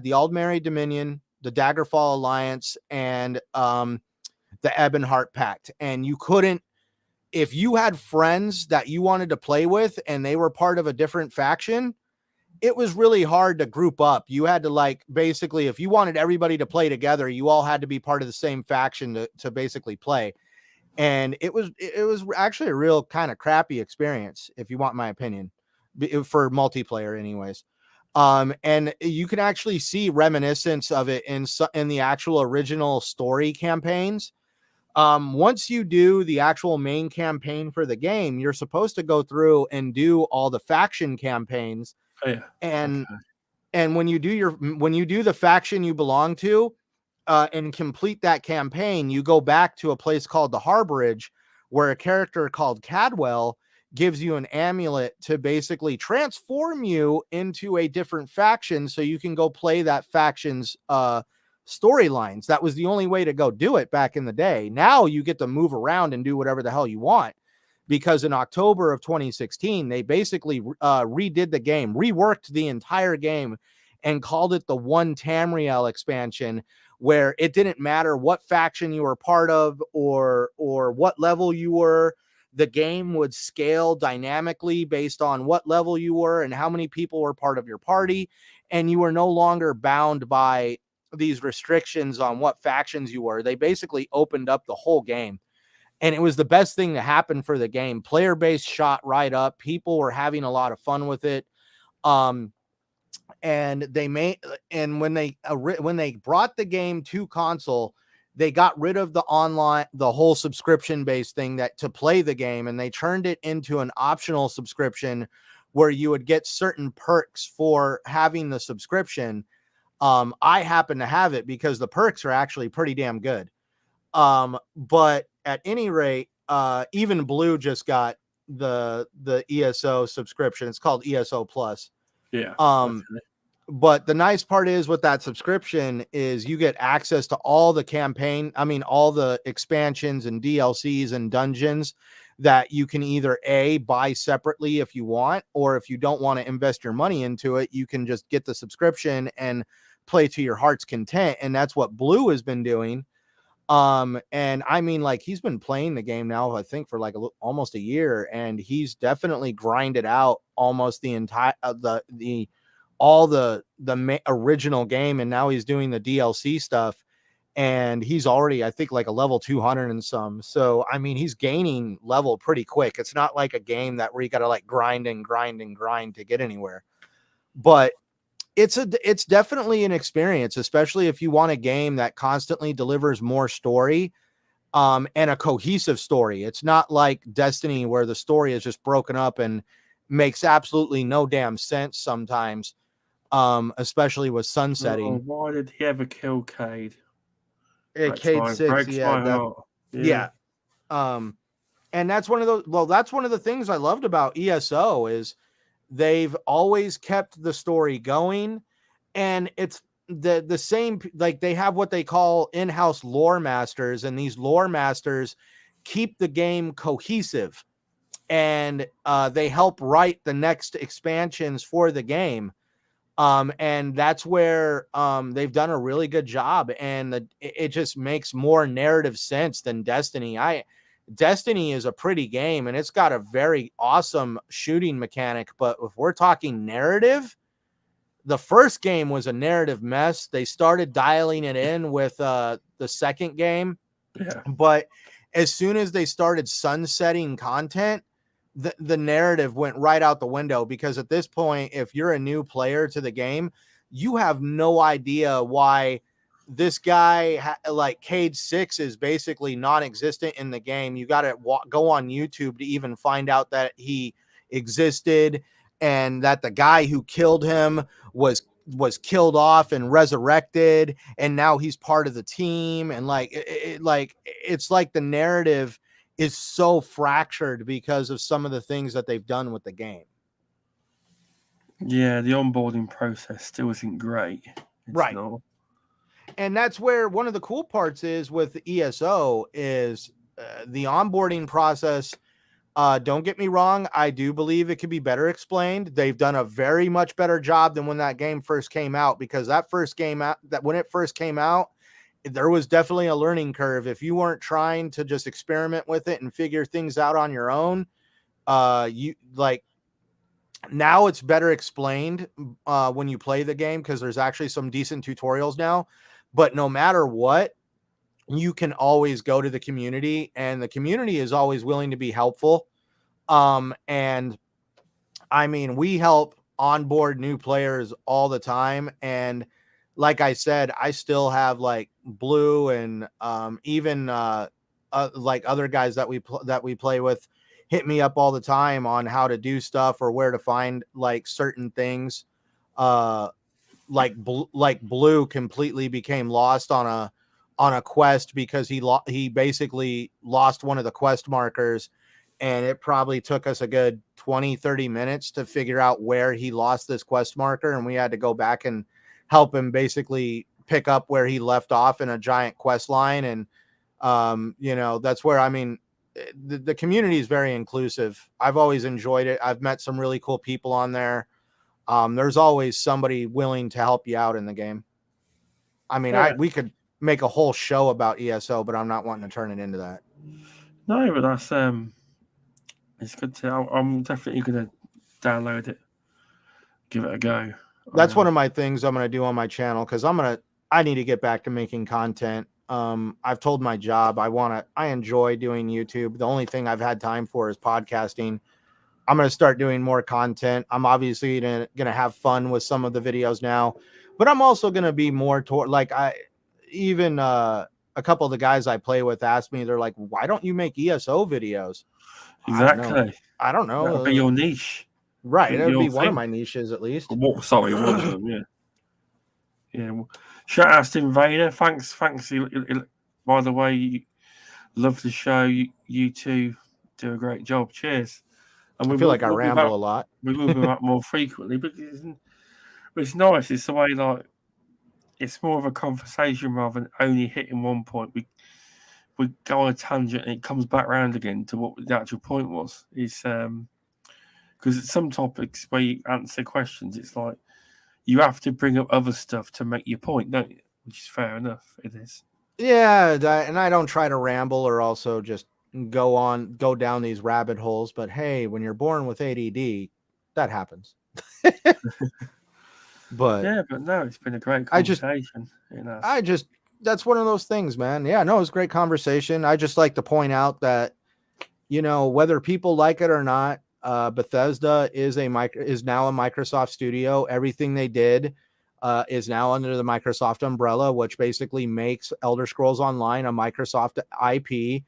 the Aldmeri Dominion, the Daggerfall Alliance, and the Ebonheart Pact. And you couldn't, if you had friends that you wanted to play with and they were part of a different faction, it was really hard to group up. You had to, like, basically, if you wanted everybody to play together, you all had to be part of the same faction to basically play. And it was actually a real kind of crappy experience, if you want my opinion, for multiplayer anyways. And you can actually see reminiscence of it in the actual original story campaigns. Once you do the actual main campaign for the game, you're supposed to go through and do all the faction campaigns. Oh, yeah. And Okay. and when you do the faction you belong to, and complete that campaign, you go back to a place called the Harborage, where a character called Cadwell gives you an amulet to basically transform you into a different faction, so you can go play that faction's storylines. That was the only way to go do it back in the day. Now you get to move around and do whatever the hell you want, because in October of 2016, they basically redid the game, reworked the entire game, and called it the One Tamriel expansion, where it didn't matter what faction you were part of or what level you were. The game would scale dynamically based on what level you were and how many people were part of your party, and you were no longer bound by these restrictions on what factions you were. They basically opened up the whole game. And it was the best thing to happen for the game. Player base shot right up. People were having a lot of fun with it. And when they brought the game to console, they got rid of the whole subscription based thing that to play the game, and they turned it into an optional subscription where you would get certain perks for having the subscription. I happen to have it because the perks are actually pretty damn good. But at any rate, even Blue just got the ESO subscription. It's called ESO Plus. Yeah. Okay. Okay. But the nice part is with that subscription is you get access to all the expansions and DLCs and dungeons that you can either buy separately if you want, or if you don't want to invest your money into it, you can just get the subscription and play to your heart's content. And that's what Blue has been doing. And I mean, like, he's been playing the game now, I think, for like almost a year, and he's definitely grinded out almost the entire original game, and now he's doing the DLC stuff, and he's already, I think, like a level 200 and some. So I mean, he's gaining level pretty quick. It's not like a game that where you got to like grind to get anywhere, but it's definitely an experience, especially if you want a game that constantly delivers more story, and a cohesive story. It's not like Destiny, where the story is just broken up and makes absolutely no damn sense sometimes, especially with sunsetting. Oh, why did he ever kill Cade? Cade 6, breaks my heart. Yeah. And that's one of those. Well, that's one of the things I loved about ESO is they've always kept the story going, and it's the same. Like, they have what they call in-house lore masters, and these lore masters keep the game cohesive, and they help write the next expansions for the game. And that's where they've done a really good job, and it just makes more narrative sense than Destiny. Destiny is a pretty game, and it's got a very awesome shooting mechanic, but if we're talking narrative, the first game was a narrative mess. They started dialing it in with the second game, but as soon as they started sunsetting content, the narrative went right out the window, because at this point, if you're a new player to the game, you have no idea why this guy like Cade 6 is basically non-existent in the game. You got to go on YouTube to even find out that he existed, and that the guy who killed him was was killed off and resurrected, and now he's part of the team, and it's like the narrative is so fractured because of some of the things that they've done with the game. Yeah, the onboarding process still isn't great. It's right. not. And that's where one of the cool parts is with ESO is the onboarding process. Don't get me wrong. I do believe it could be better explained. They've done a very much better job than when that game first came out, because when it first came out, there was definitely a learning curve. If you weren't trying to just experiment with it and figure things out on your own, now it's better explained when you play the game, because there's actually some decent tutorials now. But no matter what, you can always go to the community, and the community is always willing to be helpful. And I mean, we help onboard new players all the time. And like I said, I still have like Blue and even like other guys that we play with hit me up all the time on how to do stuff or where to find like certain things. Like Blue completely became lost on a quest because he basically lost one of the quest markers, and it probably took us a good 20-30 minutes to figure out where he lost this quest marker, and we had to go back and help him basically pick up where he left off in a giant quest line. And that's where, I mean, the community is very inclusive. I've always enjoyed it. I've met some really cool people on there. There's always somebody willing to help you out in the game. I mean, we could make a whole show about ESO, but I'm not wanting to turn it into that. No, but that's it's good to. I'm definitely going to download it, give it a go. That's one of my things I'm going to do on my channel, because I need to get back to making content. I've told my job I enjoy doing YouTube. The only thing I've had time for is podcasting. I'm going to start doing more content. I'm obviously going to have fun with some of the videos now, but I'm also going to be more toward, like, a couple of the guys I play with asked me, they're like, why don't you make ESO videos? Exactly. I don't know. That'll be your niche. Right. It would be one of my niches at least. Sorry, one of them, yeah. Yeah. Well, shout out to Invader. Thanks. By the way, love the show. You two do a great job. Cheers. And I feel like I ramble a lot. We will be back more frequently, but it's nice. It's the way, like, it's more of a conversation rather than only hitting one point. We go on a tangent and it comes back around again to what the actual point was. It's because some topics where you answer questions, it's like you have to bring up other stuff to make your point, don't you? Which is fair enough. It is. Yeah, and I don't try to ramble or also just go down these rabbit holes. But hey, when you're born with ADD, that happens. But no, it's been a great conversation. That's one of those things, man. Yeah, no, it was a great conversation. I just like to point out that, whether people like it or not, Bethesda is now a Microsoft studio. Everything they did is now under the Microsoft umbrella, which basically makes Elder Scrolls Online a Microsoft IP,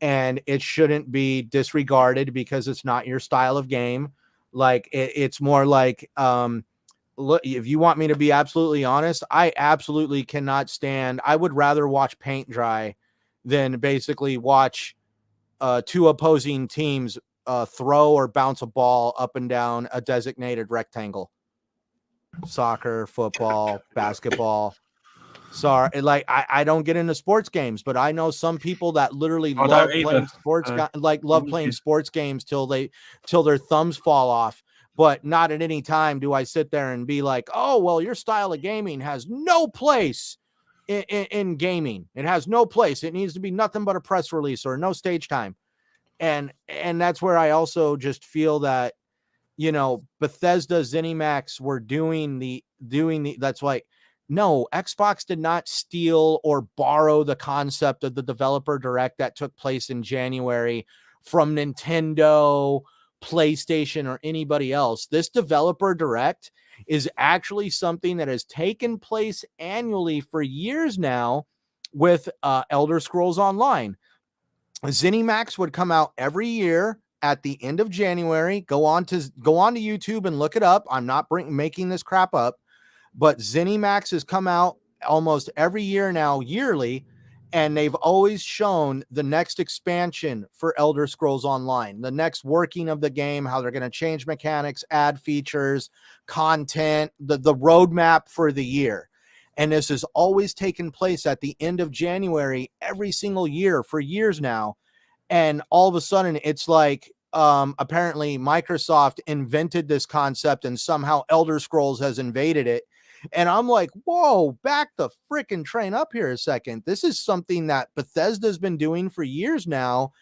and it shouldn't be disregarded because it's not your style of game. Like it's more like, look, if you want me to be absolutely honest, I absolutely cannot stand. I would rather watch paint dry than basically watch two opposing teams throw or bounce a ball up and down a designated rectangle. Soccer, football, basketball. Sorry, like I don't get into sports games, but I know some people that literally love playing sports, playing sports games till their thumbs fall off. But not at any time do I sit there and be like, oh, well, your style of gaming has no place in gaming. It has no place. It needs to be nothing but a press release or no stage time. And that's where I also just feel that, Bethesda, ZeniMax were doing the that's like, no, Xbox did not steal or borrow the concept of the developer direct that took place in January from Nintendo, PlayStation, or anybody else. This developer direct is actually something that has taken place annually for years now with Elder Scrolls Online. ZeniMax would come out every year at the end of January. Go on to YouTube and look it up. I'm not making this crap up. but ZeniMax has come out almost every year now, yearly, and they've always shown the next expansion for Elder Scrolls Online, the next working of the game, how they're going to change mechanics, add features, content, the roadmap for the year. And this has always taken place at the end of January every single year for years now. And all of a sudden it's like, apparently Microsoft invented this concept and somehow Elder Scrolls has invaded it. And I'm like, whoa, back the freaking train up here a second. This is something that Bethesda's been doing for years now.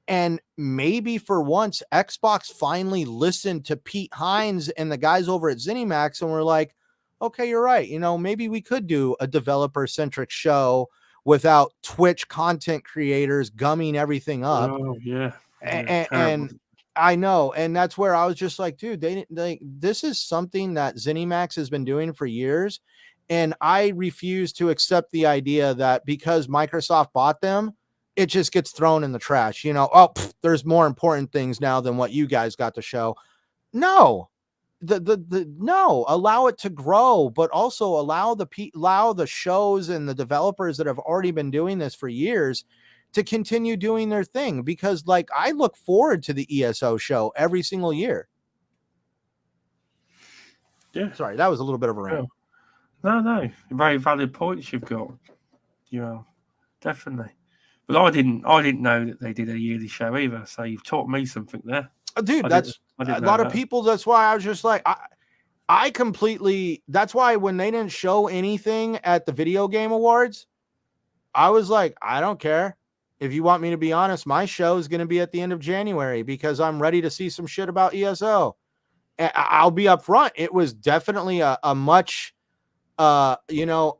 And maybe for once, Xbox finally listened to Pete Hines and the guys over at ZeniMax and were like, okay, you're right. You know, maybe we could do a developer centric show without Twitch content creators gumming everything up. Oh, yeah. And I know. And that's where I was just like, dude, this is something that ZeniMax has been doing for years. And I refuse to accept the idea that because Microsoft bought them, it just gets thrown in the trash. You know, there's more important things now than what you guys got to show. No, no, allow it to grow, but also allow the shows and the developers that have already been doing this for years to continue doing their thing, because like I look forward to the ESO show every single year. Yeah. Sorry, that was a little bit of a rant. No, very valid points you've got. Yeah, definitely. But I didn't know that they did a yearly show either. So you've taught me something there. Dude, that's a lot of people. That's why I was just like, I completely, that's why when they didn't show anything at the video game awards, I was like, I don't care. If you want me to be honest, my show is going to be at the end of January because I'm ready to see some shit about ESO. And I'll be upfront. It was definitely a much, it was,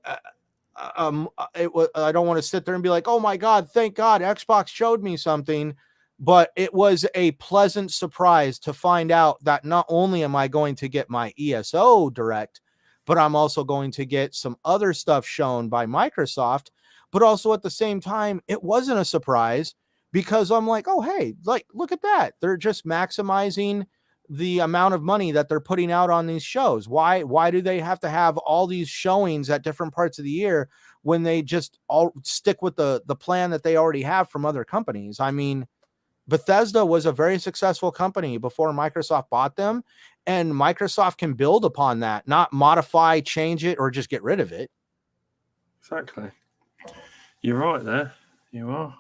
I don't want to sit there and be like, oh my God, thank God Xbox showed me something. But it was a pleasant surprise to find out that not only am I going to get my ESO Direct, but I'm also going to get some other stuff shown by Microsoft. But also at the same time, it wasn't a surprise because I'm like, oh, hey, like, look at that. They're just maximizing the amount of money that they're putting out on these shows. Why do they have to have all these showings at different parts of the year when they just all stick with the plan that they already have from other companies? I mean, Bethesda was a very successful company before Microsoft bought them, and Microsoft can build upon that, not modify, change it, or just get rid of it. Exactly. You're right there. You are.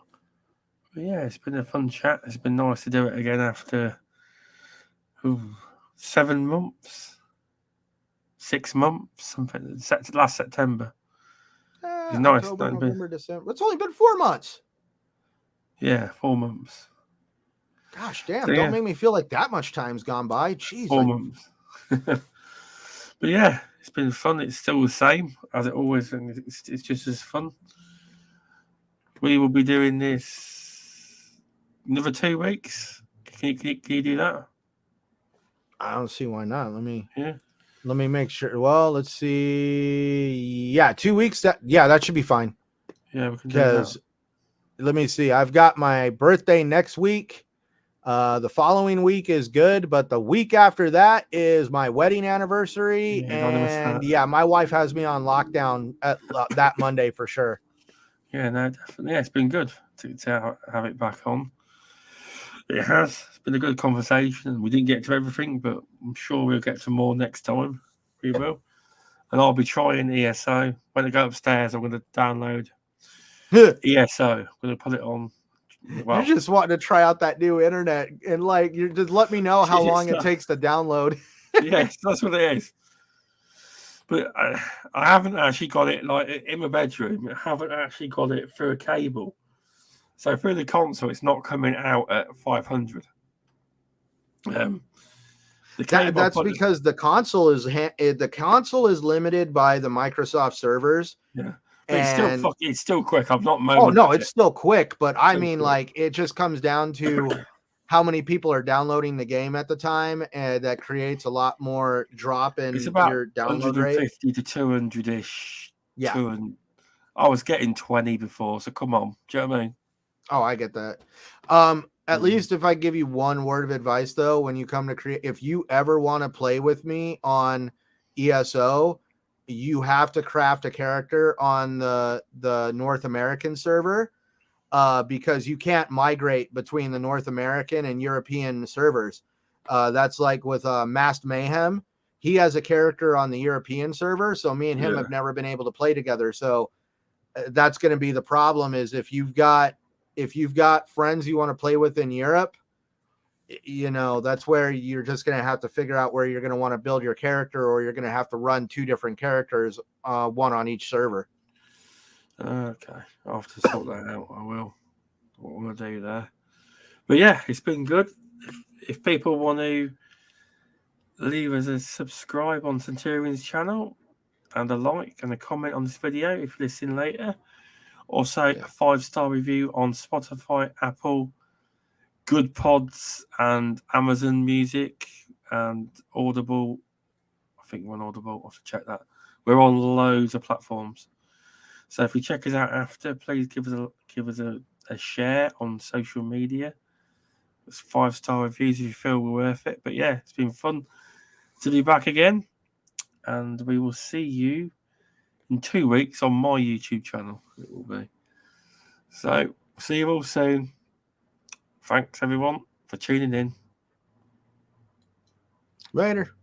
But yeah, it's been a fun chat. It's been nice to do it again after 7 months, 6 months, something. Last September. It's nice. October, November, December. It's only been 4 months. Yeah, 4 months. Gosh damn, so, don't make me feel like that much time's gone by. Jeez. 4 months. But yeah, it's been fun. It's still the same as it always is. It's just as fun. We will be doing this another 2 weeks. Can you do that? I don't see why not. Let me make sure. Well, let's see. Yeah, 2 weeks. That should be fine. Yeah, we can do that. Let me see. I've got my birthday next week. The following week is good, but the week after that is my wedding anniversary. And my wife has me on lockdown at that Monday for sure. Yeah, no, definitely. Yeah, it's been good to have it back on. It has. It's been a good conversation. We didn't get to everything, but I'm sure we'll get to more next time. We will. And I'll be trying ESO. When I go upstairs, I'm going to download ESO. I'm going to put it on. Well, you just wanting to try out that new internet, and like, you just let me know how long it takes to download. Yes, that's what it is. But I haven't actually got it like in my bedroom. I haven't actually got it through a cable. So through the console, it's not coming out at 500. That's because the console is limited by the Microsoft servers. Yeah. It's still quick. I'm not. Oh no, it's still quick, but I mean, like, it just comes down to how many people are downloading the game at the time, and that creates a lot more drop in your download rate. 150 to 200 ish. Yeah, I was getting 20 before, so come on. Do you know what I mean? Oh, I get that. At least if I give you one word of advice, though, when you come to create, if you ever want to play with me on ESO, you have to craft a character on the North American server, because you can't migrate between the North American and European servers. That's like with Masked Mayhem. He has a character on the European server, so me and him have never been able to play together. So that's going to be the problem, is if you've got friends you want to play with in Europe, that's where you're just going to have to figure out where you're going to want to build your character, or you're going to have to run two different characters, one on each server. Okay, I'll have to sort that out. I will. What I'm going to do there. But yeah, it's been good. If people want to leave us a subscribe on Centurion's channel and a like and a comment on this video if you listen later. Also, a 5-star review on Spotify, Apple, Good Pods, and Amazon Music and Audible. I think we're on Audible. I'll have to check that. We're on loads of platforms. So if you check us out after, please give us a share on social media. It's 5-star reviews if you feel we're worth it. But yeah, it's been fun to be back again. And we will see you in 2 weeks on my YouTube channel. It will be. So see you all soon. Thanks everyone for tuning in. Later.